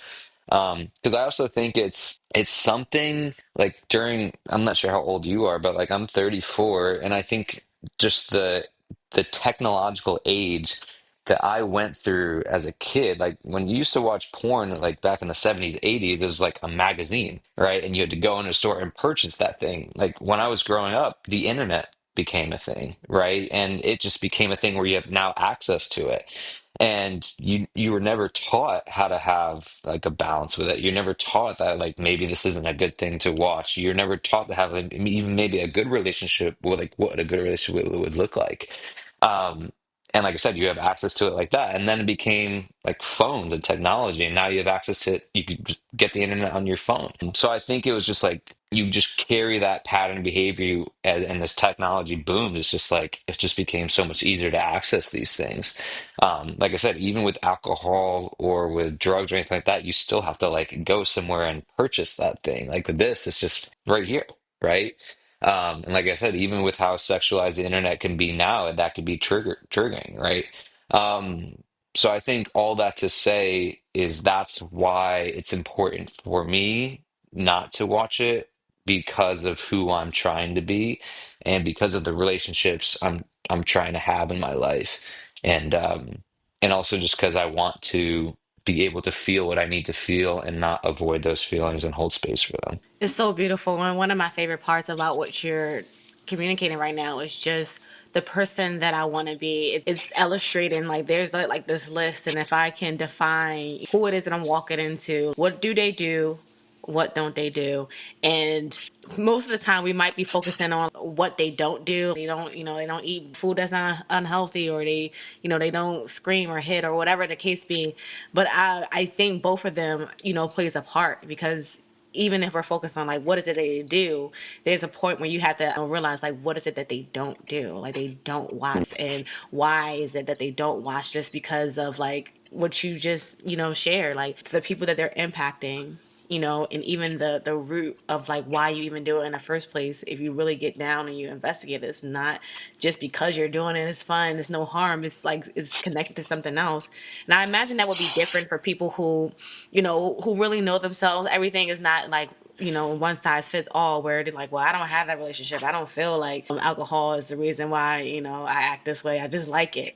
Because I also think it's something like during, I'm not sure how old you are, but like I'm 34, and I think just the technological age that I went through as a kid, like when you used to watch porn, like back in the 70s, 80s, there was like a magazine, right? And you had to go in a store and purchase that thing. Like when I was growing up, the internet became a thing, right? And it just became a thing where you have now access to it. And you were never taught how to have like a balance with it. You're never taught that like maybe this isn't a good thing to watch. You're never taught to have like, even maybe a good relationship, with like what a good relationship would look like. Um, and like I said, you have access to it like that. And then it became like phones and technology. And now you have access to it. You could just get the internet on your phone. So I think it was just like you just carry that pattern of behavior and this technology boomed. It's just like it just became so much easier to access these things. Like I said, even with alcohol or with drugs or anything like that, you still have to like go somewhere and purchase that thing. Like with this, it's just right here, right? And like I said, even with how sexualized the internet can be now, that could be triggering, right? Um, so I think all that to say is that's why it's important for me not to watch it, because of who I'm trying to be and because of the relationships I'm trying to have in my life. And also just because I want to be able to feel what I need to feel and not avoid those feelings and hold space for them. It's so beautiful. And one of my favorite parts about what you're communicating right now is just the person that I want to be. It's illustrating like there's like this list, and if I can define who it is that I'm walking into, what do they do? What don't they do? And most of the time we might be focusing on what they don't do. They don't, they don't eat food that's not unhealthy, or they, they don't scream or hit or whatever the case be. But I think both of them, plays a part, because even if we're focused on like what is it they do, there's a point where you have to realize like what is it that they don't do, like they don't watch, and why is it that they don't watch, just because of like what you just share, like the people that they're impacting, and even the root of like why you even do it in the first place. If you really get down and you investigate it, it's not just because you're doing it, it's fun, it's no harm, it's like it's connected to something else. And I imagine that would be different for people who who really know themselves. Everything is not like one size fits all, where they're like, well, I don't have that relationship, I don't feel like alcohol is the reason why I act this way, I just like it,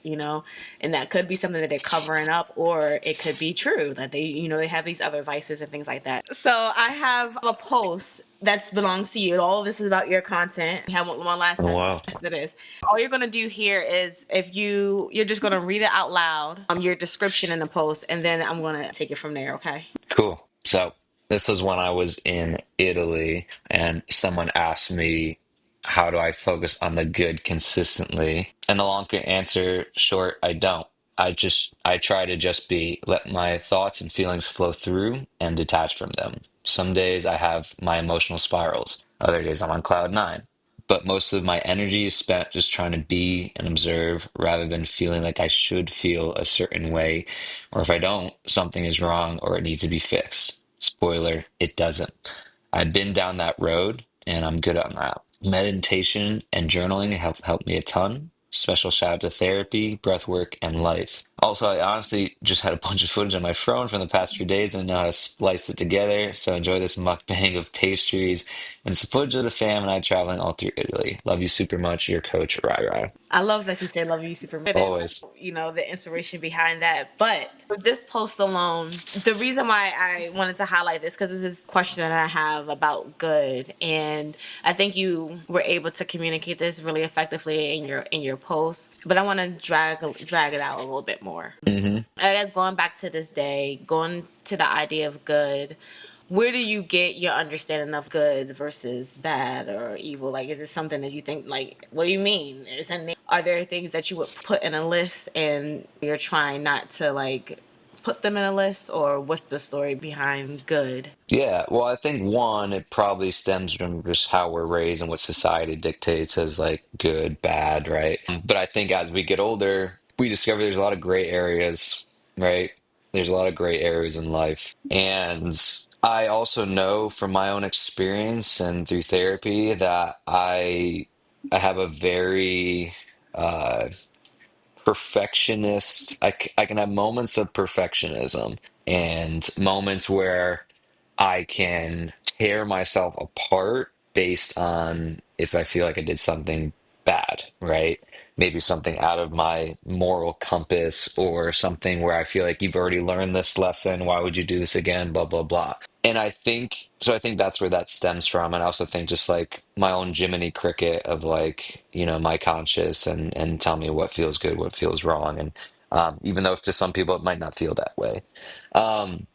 and that could be something that they're covering up, or it could be true that they have these other vices and things like that. So I have a post that belongs to you. All of this is about your content. We have one last Oh, session wow. after this. All you're gonna do here is, if you're just gonna read it out loud, your description in the post, and then I'm gonna take it from there. Okay. Cool. So this was when I was in Italy, and someone asked me, how do I focus on the good consistently? And the longer answer short, I don't. I try to just be, let my thoughts and feelings flow through and detach from them. Some days I have my emotional spirals. Other days I'm on cloud nine. But most of my energy is spent just trying to be and observe, rather than feeling like I should feel a certain way, or if I don't, something is wrong or it needs to be fixed. Spoiler, it doesn't. I've been down that road and I'm good on that. Meditation and journaling have helped me a ton. Special shout out to therapy, breath work, and life. Also, I honestly just had a bunch of footage on my phone from the past few days and know how to splice it together. So enjoy this mukbang of pastries and some footage of the fam and I traveling all through Italy. Love you super much, your coach, Rai Rai. I love that you say love you super much. Always. The inspiration behind that. But for this post alone, the reason why I wanted to highlight this, because this is a question that I have about good. And I think you were able to communicate this really effectively in your post. But I want to drag it out a little bit more. more. Hmm. I guess going back to this day, going to the idea of good, where do you get your understanding of good versus bad or evil? Like, is it something that you think, like, what do you mean? Are there things that you would put in a list and you're trying not to, like, put them in a list? Or what's the story behind good? Yeah, well, I think one, it probably stems from just how we're raised and what society dictates as like good, bad, right? But I think as we get older, we discover there's a lot of gray areas, right? There's a lot of gray areas in life. And I also know from my own experience and through therapy that I have a very uh perfectionist. I can have moments of perfectionism and moments where I can tear myself apart based on if I feel like I did something bad, right? Maybe something out of my moral compass or something where I feel like you've already learned this lesson. Why would you do this again? Blah, blah, blah. And I think so. I think that's where that stems from. And I also think just like my own Jiminy Cricket of like, my conscious and tell me what feels good, what feels wrong. And even though to some people it might not feel that way. Um,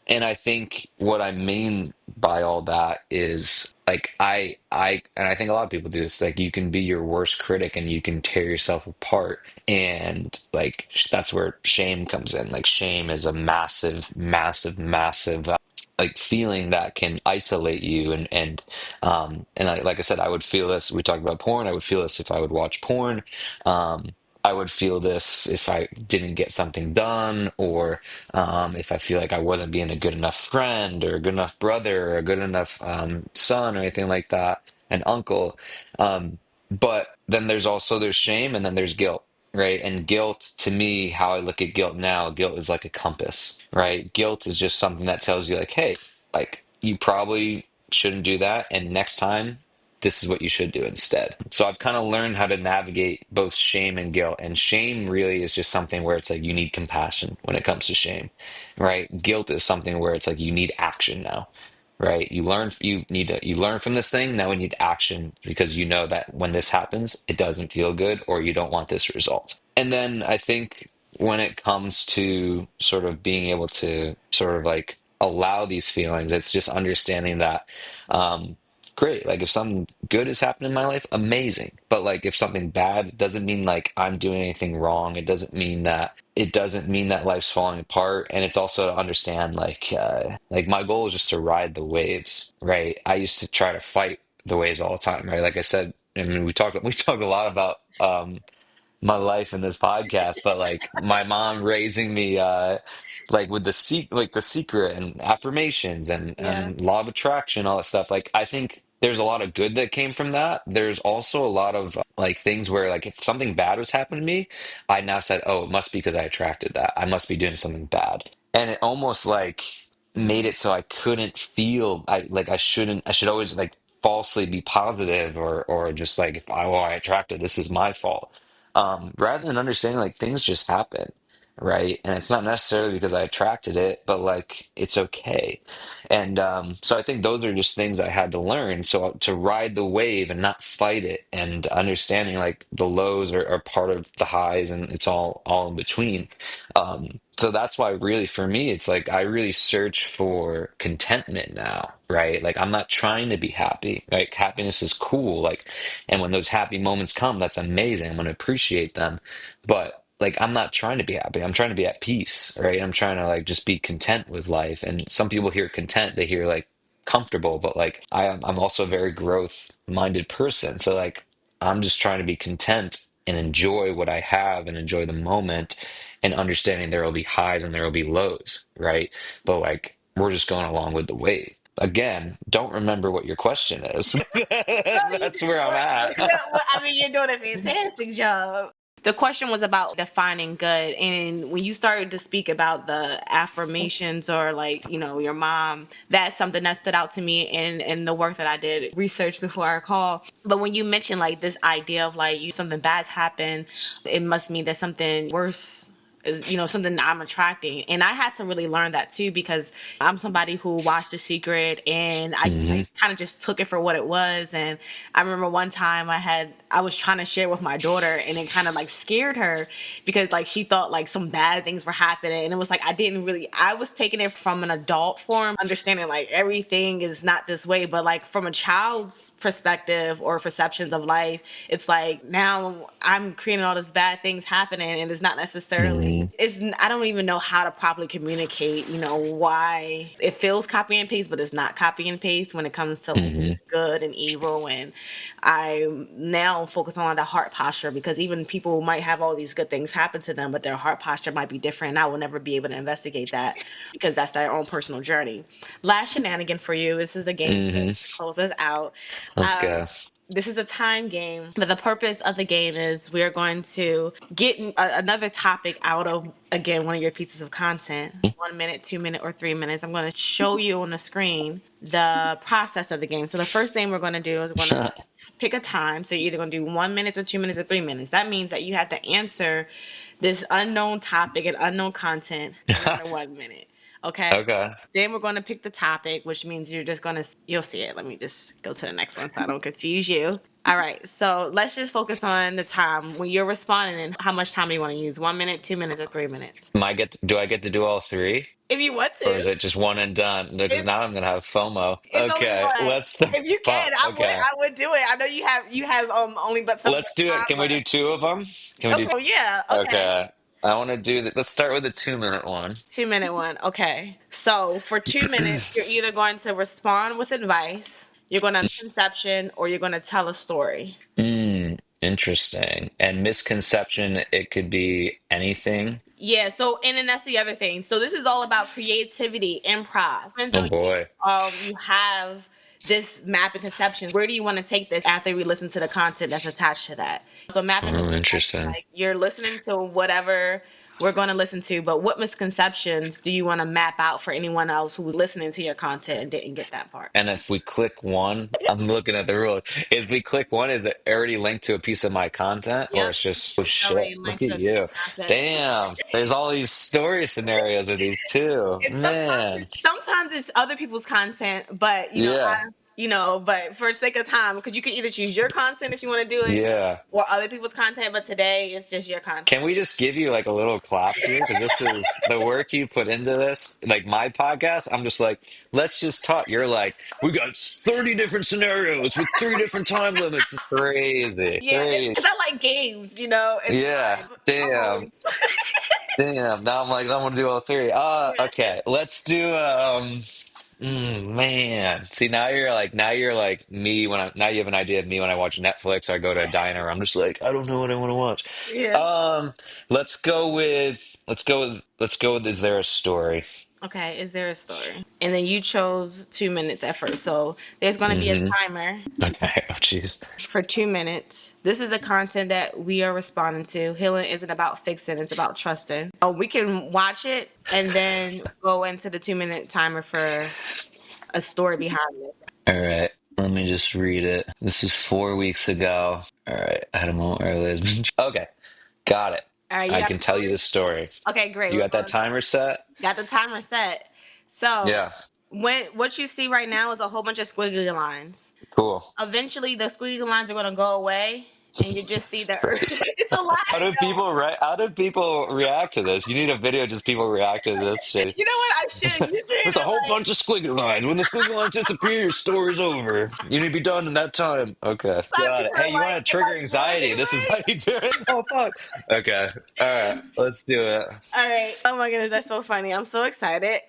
and I think what I mean by all that is like and I think a lot of people do this, like you can be your worst critic and you can tear yourself apart. And like that's where shame comes in. Like shame is a massive, massive, massive like feeling that can isolate you and like I said, I would feel this. We talked about porn. I would feel this if I would watch porn. Um, I would feel this if I didn't get something done, or if I feel like I wasn't being a good enough friend or a good enough brother or a good enough son or anything like that, an uncle. Um, but then there's shame and then there's guilt, right? And guilt, to me, how I look at guilt now, guilt is like a compass, right? Guilt is just something that tells you like, hey, like you probably shouldn't do that, and next time this is what you should do instead. So I've kind of learned how to navigate both shame and guilt. And shame really is just something where it's like you need compassion when it comes to shame, right? Guilt is something where it's like you need action now, right? You learn from this thing. Now we need action because you know that when this happens, it doesn't feel good or you don't want this result. And then I think when it comes to sort of being able to sort of like allow these feelings, it's just understanding that great. Like if something good has happened in my life, amazing. But like if something bad, it doesn't mean like I'm doing anything wrong. It doesn't mean that life's falling apart. And it's also to understand like my goal is just to ride the waves, right? I used to try to fight the waves all the time, right? Like I said, I mean we talked a lot about my life in this podcast, but like my mom raising me like with the secret and affirmations Yeah. and law of attraction, all that stuff. Like I think there's a lot of good that came from that. There's also a lot of like things where like if something bad was happening to me, I now said, oh, it must be because I attracted that. I must be doing something bad. And it almost like made it so I couldn't feel I should always like falsely be positive or just like if I attracted this is my fault, rather than understanding like things just happen, right? And it's not necessarily because I attracted it, but like it's okay. And so I think those are just things I had to learn. So to ride the wave and not fight it, and understanding like the lows are part of the highs, and it's all in between. So that's why really for me, it's like I really search for contentment now, right? Like I'm not trying to be happy. Like happiness is cool. Like, and when those happy moments come, that's amazing. I'm going to appreciate them. But like I'm not trying to be happy. I'm trying to be at peace, right? I'm trying to like just be content with life. And some people hear content, they hear like comfortable, but like I'm also a very growth minded person. So like I'm just trying to be content and enjoy what I have and enjoy the moment, and understanding there will be highs and there will be lows, right? But like we're just going along with the wave. Again, don't remember what your question is. No, That's where I'm at. I mean, you're doing a fantastic job. The question was about defining good. And when you started to speak about the affirmations or like, your mom, that's something that stood out to me in the work that I did research before our call. But when you mentioned like this idea of like something bad's happened, it must mean that something worse is, something that I'm attracting. And I had to really learn that too, because I'm somebody who watched The Secret, and I Hmm. kind of just took it for what it was. And I remember one time I was trying to share with my daughter, and it kind of like scared her, because like she thought like some bad things were happening. And it was like, I was taking it from an adult form, understanding like everything is not this way. But like from a child's perspective or perceptions of life, it's like now I'm creating all this bad things happening, and it's not necessarily, Hmm. I don't even know how to properly communicate, why it feels copy and paste, but it's not copy and paste when it comes to like Hmm. good and evil. And I now focus on the heart posture, because even people might have all these good things happen to them, but their heart posture might be different. And I will never be able to investigate that, because that's their own personal journey. Last shenanigan for you. This is the game Hmm. to close us out. Let's Um, go. this is a time game, but the purpose of the game is we're going to get another topic out of, again, one of your pieces of content. 1 minute, 2 minute, or 3 minutes. I'm going to show you on the screen the process of the game. So the first thing we're going to do is we're going to pick a time. So you're either going to do 1 minute or 2 minutes or 3 minutes. That means that you have to answer this unknown topic and unknown content within 1 minute. Okay. Okay. Then we're going to pick the topic, which means you'll see it. Let me just go to the next one so I don't confuse you. All right. So let's just focus on the time when you're responding, and how much time do you want to use? 1 minute, 2 minutes, or 3 minutes? Do I get to do all three? If you want Or to. is it just one and done? Because If now I'm gonna have FOMO. it's only Okay, one. let's start. If you can, Fuck. Okay, I would do it. I know you have only but so much let's do it. time Can we do left. two of them? Can we do? Okay. Oh yeah. Okay. Okay. I want to do that. Let's start with the 2 minute one. 2 minute one. Okay. So for 2 minutes, you're either going to respond with advice, you're going to conception, or you're going to tell a story. Interesting. And misconception, it could be anything. Yeah. So and then that's the other thing. So this is all about creativity, improv. Even though Oh boy. you have this map and conception, where do you want to take this after we listen to the content that's attached to that? So map and Oh, misconception, interesting. like you're listening to whatever we're going to listen to, but what misconceptions do you want to map out for anyone else who was listening to your content and didn't get that part? And if we click one, I'm looking at the rules. If we click one, is it already linked to a piece of my content, or Yep. it's just, oh It's shit, already look linked at to a piece you. of content. Damn, there's all these story scenarios with these too. And Man. sometimes it's other people's content, but Yeah. but for sake of time, because you can either choose your content if you want to do it, Yeah. or other people's content. But today it's just your content. Can we just give you like a little clap here? Because this is the work you put into this. Like my podcast, I'm just like, let's just talk. You're like, we got 30 different scenarios with three different time limits. It's crazy. Yeah, Crazy. because I like games. It's Yeah. fun. I'm Damn. always Damn. Now I'm like, I want to do all three. Okay. Let's do man. See, now you're like me when now you have an idea of me when I watch Netflix or I go to a diner. I'm just like, I don't know what I want to watch. yeah. Let's go with Is There a Story? Okay, is there a story? And then you chose 2 minutes at first, so there's going to be a Mm-hmm. timer Okay. Oh, jeez. for 2 minutes. This is the content that we are responding to. Healing isn't about fixing, it's about trusting. We can watch it and then go into the 2 minute timer for a story behind this. All right. Let me just read it. This is 4 weeks ago. All right. I had a moment where I was. Okay. Got it. All right, you I got can the tell you story? the story. Okay, great. You got that timer set? Got the timer set. So Yeah. what you see right now is a whole bunch of squiggly lines. Cool. Eventually, the squiggly lines are going to go away, and you just see the earth. Crazy. It's a lot. How do people react to this? You need a video just people react to this shit. You know what? I should. You should There's a whole like, bunch of squiggly lines. When the squiggly lines disappear, your story's over. You need to be done in that time. Okay. some Got it. people Hey, are you want to trigger like, anxiety? This is how you do it. Oh, fuck. Okay. All right. Let's do it. all right. Oh my goodness, that's so funny. I'm so excited.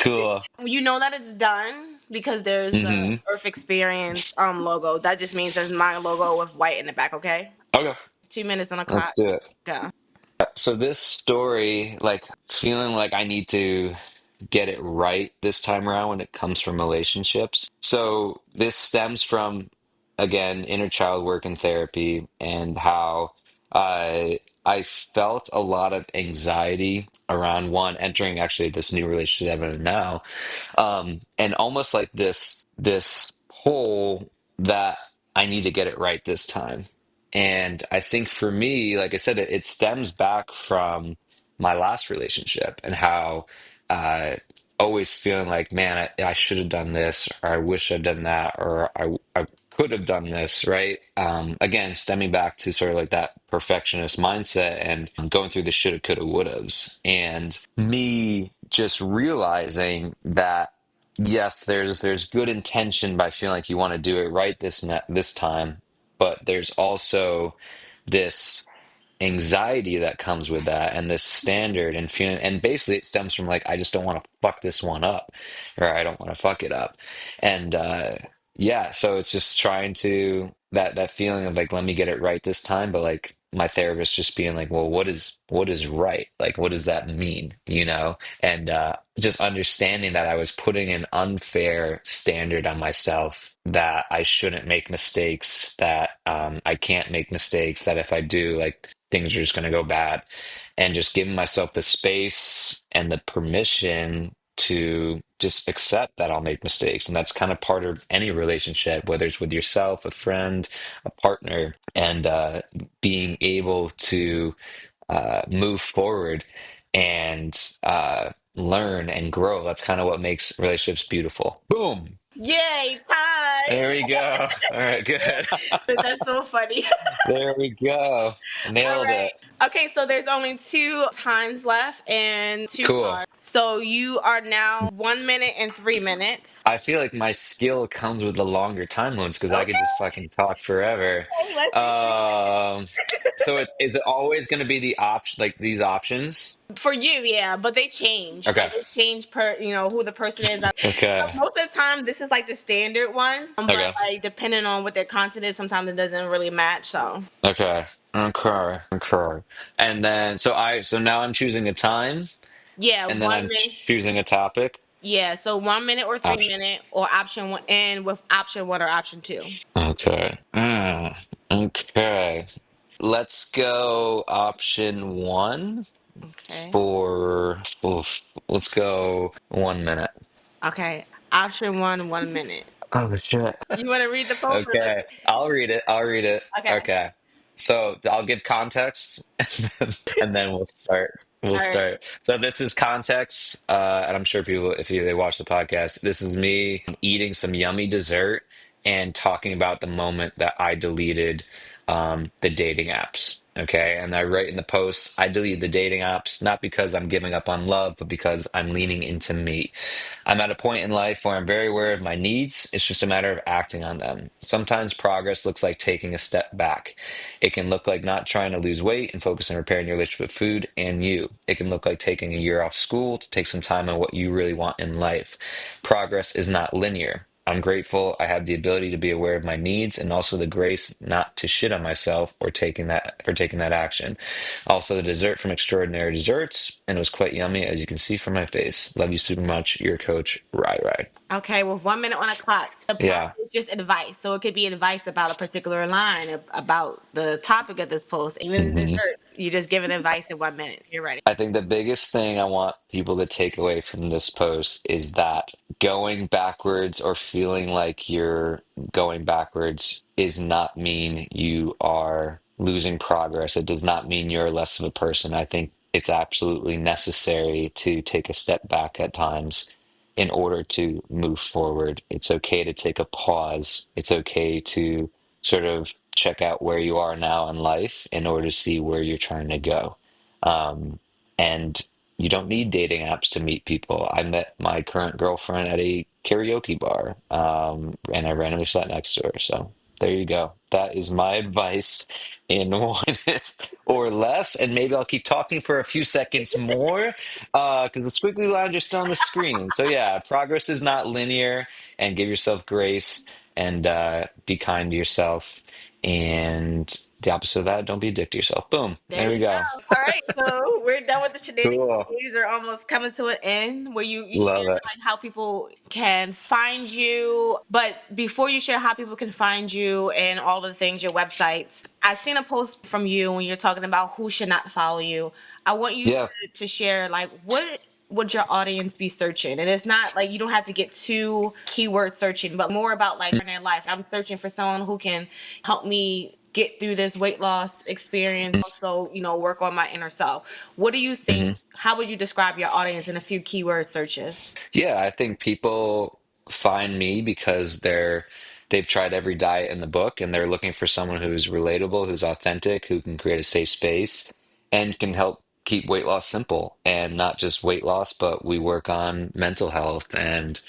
Cool. You know that it's done because there's Mm-hmm. the Earth Xperience logo. That just means there's my logo with white in the back. Okay. Okay. 2 minutes on the Let's clock. do it. Go. So this story, like feeling like I need to get it right this time around when it comes from relationships. So this stems from, again, inner child work and therapy and how I felt a lot of anxiety around one entering actually this new relationship I'm in now, and almost like this pull that I need to get it right this time. And I think for me, like I said, it stems back from my last relationship and how uh, always feeling like, man, I should have done this, or I wish I'd done that, or I could have done this, right? Again, stemming back to sort of like that perfectionist mindset and going through the shoulda, coulda, wouldas, and me just realizing that yes, there's good intention by feeling like you want to do it right this time, but there's also this anxiety that comes with that and this standard and feeling, and basically it stems from like I just don't want to fuck this one up, or I don't want to fuck it up. And yeah, so it's just trying to that feeling of like let me get it right this time, but like my therapist just being like, well, what is right, like what does that mean, and just understanding that I was putting an unfair standard on myself, that I shouldn't make mistakes, that I can't make mistakes, that if I do, like things are just going to go bad, and just giving myself the space and the permission to just accept that I'll make mistakes. And that's kind of part of any relationship, whether it's with yourself, a friend, a partner, and being able to move forward and learn and grow. That's kind of what makes relationships beautiful. Boom. Yay, time. There we go. All right, good. That's so funny. There we go. All Nailed right. it. Okay, so there's only 2 times left and 2 Cool. cards. So you are now 1 minute and 3 minutes. I feel like my skill comes with the longer time limits because I could Okay, just fucking talk forever. let's see. Um, so is it always going to be the option, like these options? For you, yeah, but they change. Okay. Like they change per, who the person is. Okay. Most of the time, this is like the standard one. But Okay. like depending on what their content is, sometimes it doesn't really match. So Okay. Okay. Okay. And then so now I'm choosing a time, yeah, and then 1 I'm minute. choosing a topic. Yeah, so 1 minute or 3 Option. minute or option one, and with option one or option two. Okay. Okay. Let's go option one Okay. let's go 1 minute. Okay. Option one, 1 minute. Oh shit. You want to read the post? Okay. I'll read it. I'll read it. Okay. Okay. So I'll give context and then we'll start. We'll All right. start. So this is context, and I'm sure people, if they watch the podcast, this is me eating some yummy dessert and talking about the moment that I deleted the dating apps. Okay, and I write in the post, I deleted the dating apps not because I'm giving up on love, but because I'm leaning into me. I'm at a point in life where I'm very aware of my needs. It's just a matter of acting on them. Sometimes progress looks like taking a step back. It can look like not trying to lose weight and focus on repairing your relationship with food and you. It can look like taking a year off school to take some time on what you really want in life. Progress is not linear. I'm grateful I have the ability to be aware of my needs and also the grace not to shit on myself or taking that action. Also, the dessert from Extraordinary Desserts, and it was quite yummy, as you can see from my face. Love you super much, your coach, Rai Rai. Okay, with 1 minute on the clock. The Yeah. post is just advice. So it could be advice about a particular line, about the topic of this post, even the Mhm. desserts. You're just giving advice in 1 minute. You're ready. I think the biggest thing I want people to take away from this post is that going backwards or feeling like you're going backwards does not mean you are losing progress. It does not mean you're less of a person. I think it's absolutely necessary to take a step back at times in order to move forward. It's okay to take a pause. It's okay to sort of check out where you are now in life in order to see where you're trying to go. Um, and you don't need dating apps to meet people. I met my current girlfriend at a karaoke bar, and I randomly sat next to her. So there you go. That is my advice in 1 minute or less. And maybe I'll keep talking for a few seconds more because the squiggly lines are still on the screen. So yeah, progress is not linear, and give yourself grace and be kind to yourself. And the opposite of that, don't be a dick to yourself. Boom. There There we you go. go. All right, so we're done with the shenanigans. Cool. These are almost coming to an end where you Love share it. like how people can find you. But before you share how people can find you and all the things, your websites, I've seen a post from you when you're talking about who should not follow you. I want you Yeah. to share like what would your audience be searching? And it's not like you don't have to get too keyword searching, but more about like in their life. I'm searching for someone who can help me get through this weight loss experience, also, work on my inner self. What do you think? Hmm. How would you describe your audience in a few keyword searches? Yeah, I think people find me because they've tried every diet in the book and they're looking for someone who's relatable, who's authentic, who can create a safe space and can help keep weight loss simple and not just weight loss, but we work on mental health and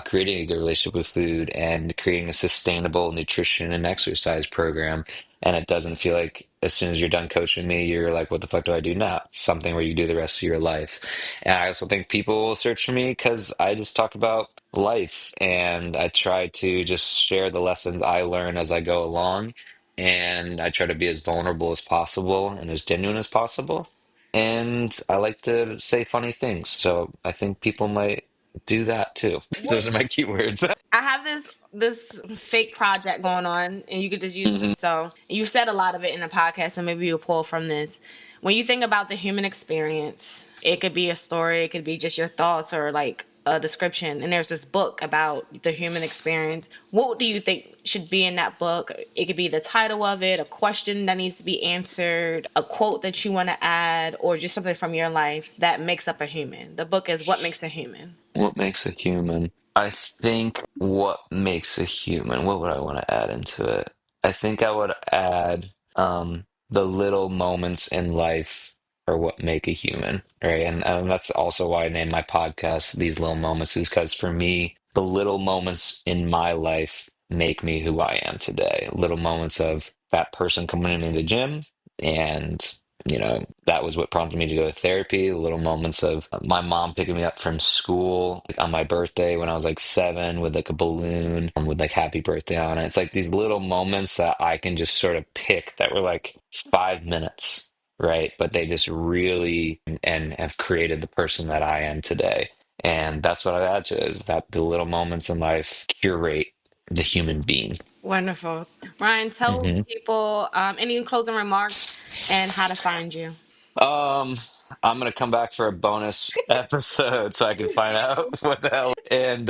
creating a good relationship with food and creating a sustainable nutrition and exercise program. And it doesn't feel like as soon as you're done coaching me, you're like, what the fuck do I do now? It's something where you do the rest of your life. And I also think people will search for me because I just talk about life and I try to just share the lessons I learn as I go along. And I try to be as vulnerable as possible and as genuine as possible. And I like to say funny things. So I think people might do that too. Those are my keywords. I have this fake project going on, and you could just use. Hmm. So you've said a lot of it in the podcast, so maybe you'll pull from this. When you think about the human experience, it could be a story, it could be just your thoughts, or like a description. And there's this book about the human experience. What do you think should be in that book? It could be the title of it, a question that needs to be answered, a quote that you want to add, or just something from your life that makes up a human. The book is What Makes a Human. What makes a human? I think what makes a human, what would I want to add into it? I think I would add the little moments in life are what make a human, right? And that's also why I named my podcast These Little Moments, is because for me, the little moments in my life make me who I am today. Little moments of that person coming into the gym and that was what prompted me to go to therapy. Little moments of my mom picking me up from school like on my birthday when I was like 7 with like a balloon with like happy birthday on it. It's like these little moments that I can just sort of pick that were like 5 minutes, right? But they just really and have created the person that I am today. And that's what I add to it, is that the little moments in life curate the human being. Wonderful. Ryan, tell Mm-hmm. people any closing remarks and how to find you. Um, I'm gonna come back for a bonus episode so I can find out what the hell. And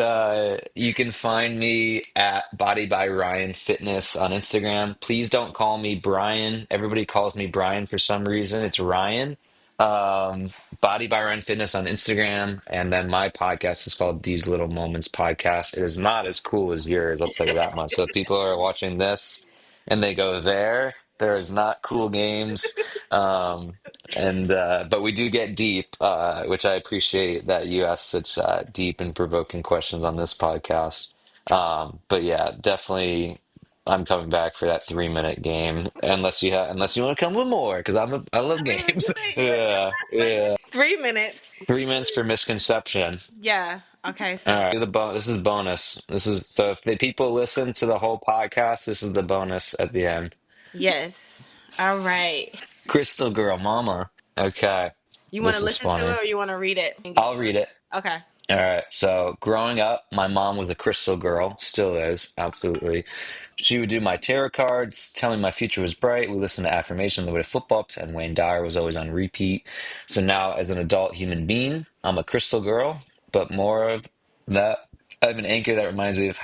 you can find me at Body by Ryan Fitness on Instagram. Please don't call me Brian. Everybody calls me Brian for some reason. It's Ryan. Um, Body by Ryan Fitness on Instagram, and then my podcast is called These Little Moments Podcast. It is not as cool as yours, I'll tell you that much. So if people are watching this and they go there, there is not cool games. Um, and but we do get deep, which I appreciate that you ask such deep and provoking questions on this podcast. But yeah, definitely, I'm coming back for that 3 minute game, unless you want to come with more, because I love games. Yeah, yeah. 3 minutes. 3 minutes for misconception. Yeah. Okay. All So right, this is bonus. This is so if the people listen to the whole podcast, this is the bonus at the end. yes. All right. Crystal Girl Mama. Okay, You want this to is listen to funny. it or you want to read it? I'll read it. Okay. All right. So growing up, my mom was a crystal girl, still is, absolutely. She would do my tarot cards, tell me my future was bright. We listened to affirmation, the way to football, and Wayne Dyer was always on repeat. So now, as an adult human being, I'm a crystal girl, but more of that. I have an anchor that reminds me of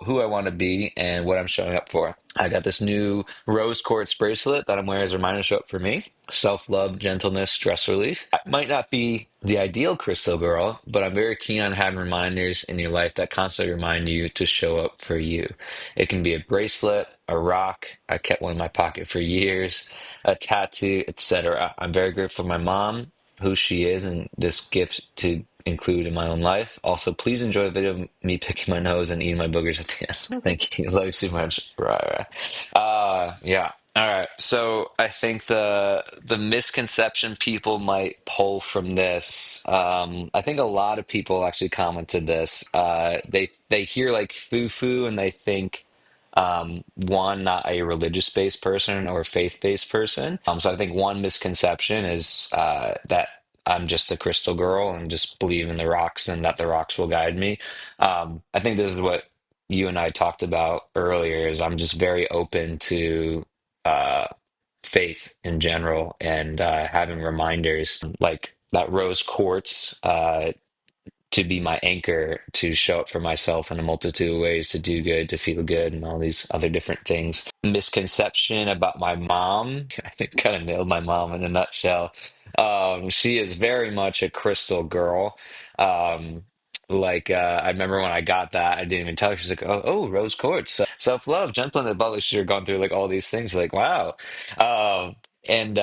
who I want to be and what I'm showing up for. I got this new rose quartz bracelet that I'm wearing as a reminder to show up for me. Self-love, gentleness, stress relief. I might not be the ideal crystal girl, but I'm very keen on having reminders in your life that constantly remind you to show up for you. It can be a bracelet, a rock. I kept one in my pocket for years, a tattoo, etc. I'm very grateful for my mom, who she is, and this gift to include in my own life. Also, please enjoy the video of me picking my nose and eating my boogers at the end. Thank you. Love you so much. Right, right. Yeah. All right. So I think the misconception people might pull from this, I think a lot of people actually commented this. They hear like foo-foo and they think one, not a religious-based person or faith-based person. So I think one misconception is that I'm just a crystal girl and just believe in the rocks and that the rocks will guide me. I think this is what you and I talked about earlier, is I'm just very open to uh, faith in general and having reminders like that rose quartz. to be my anchor, to show up for myself in a multitude of ways, to do good, to feel good, and all these other different things. Misconception about my mom. I think kind of nailed my mom in a nutshell. She is very much a crystal girl. Um, I remember when I got that, I didn't even tell her. She's like, oh, rose quartz, self-love, gentleness, blah, blah. She's gone through like all these things. Like, wow. And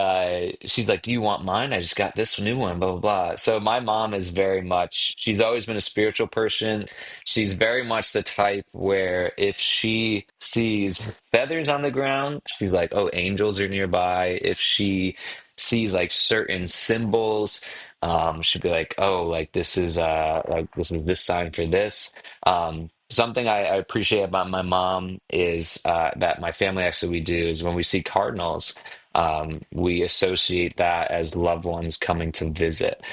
she's like, "Do you want mine? I just got this new one, blah, blah, blah." So my mom is very much, she's always been a spiritual person. She's very much the type where if she sees feathers on the ground, she's like, "Oh, angels are nearby." If she sees like certain symbols, she'd be like, "Oh, this is this sign for this." Something I appreciate about my mom is that my family actually we do is when we see cardinals, we associate that as loved ones coming to visit,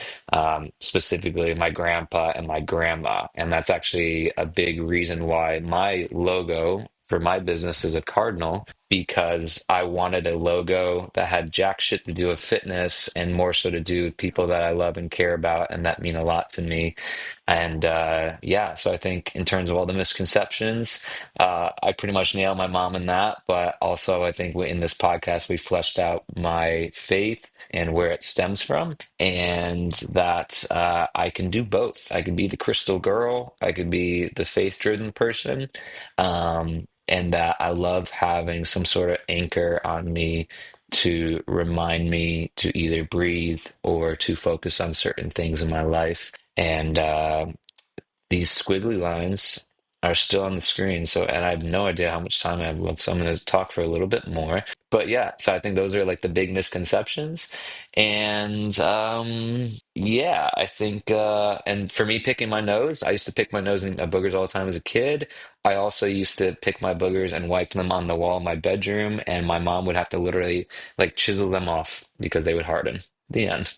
specifically my grandpa and my grandma. And that's actually a big reason why my logo for my business is a cardinal, because I wanted a logo that had jack shit to do with fitness and more so to do with people that I love and care about and that mean a lot to me. And yeah, so I think in terms of all the misconceptions, I pretty much nailed my mom in that. But also, I think in this podcast, we fleshed out my faith and where it stems from, and that I can do both. I could be the crystal girl, I could be the faith-driven person, and that I love having some sort of anchor on me to remind me to either breathe or to focus on certain things in my life. And these squiggly lines are still on the screen. So, and I have no idea how much time I have left. So I'm going to talk for a little bit more. But yeah, so I think those are like the big misconceptions. And yeah, I think, and for me picking my nose, I used to pick my nose and my boogers all the time as a kid. I also used to pick my boogers and wipe them on the wall in my bedroom. And my mom would have to literally like chisel them off because they would harden. The end.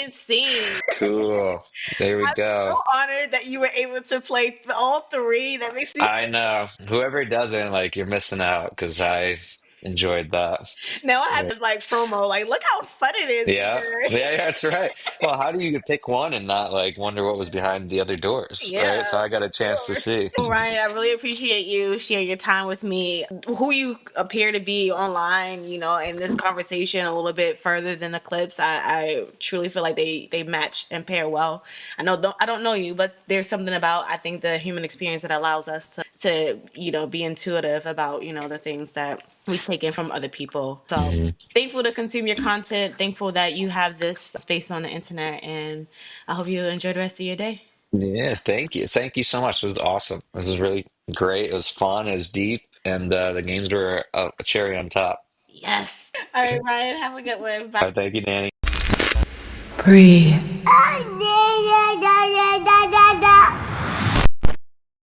Insane. Cool. There we I'm so go. honored that you were able to play all three. That makes me I know. Whoever doesn't, like, you're missing out because I enjoyed that. now I have Yeah. this like promo. Like, look how fun it is Yeah. here. Yeah, that's right. Well, how do you pick one and not like wonder what was behind the other doors, Yeah, right? So I got a chance to sure. see. Well, Ryan, I really appreciate you sharing your time with me. Who you appear to be online, in this conversation a little bit further than the clips. I truly feel like they match and pair well. I don't know you, but there's something about I think the human experience that allows us to be intuitive about the things that we take in from other people. So Mhm. thankful to consume your content. Thankful that you have this space on the internet, and I hope you enjoy the rest of your day. Yeah, thank you. Thank you so much. This was awesome. This was really great. It was fun, it was deep, and the games were a cherry on top. Yes. All right, Ryan, have a good one. Bye. All right, thank you, Danny. Breathe.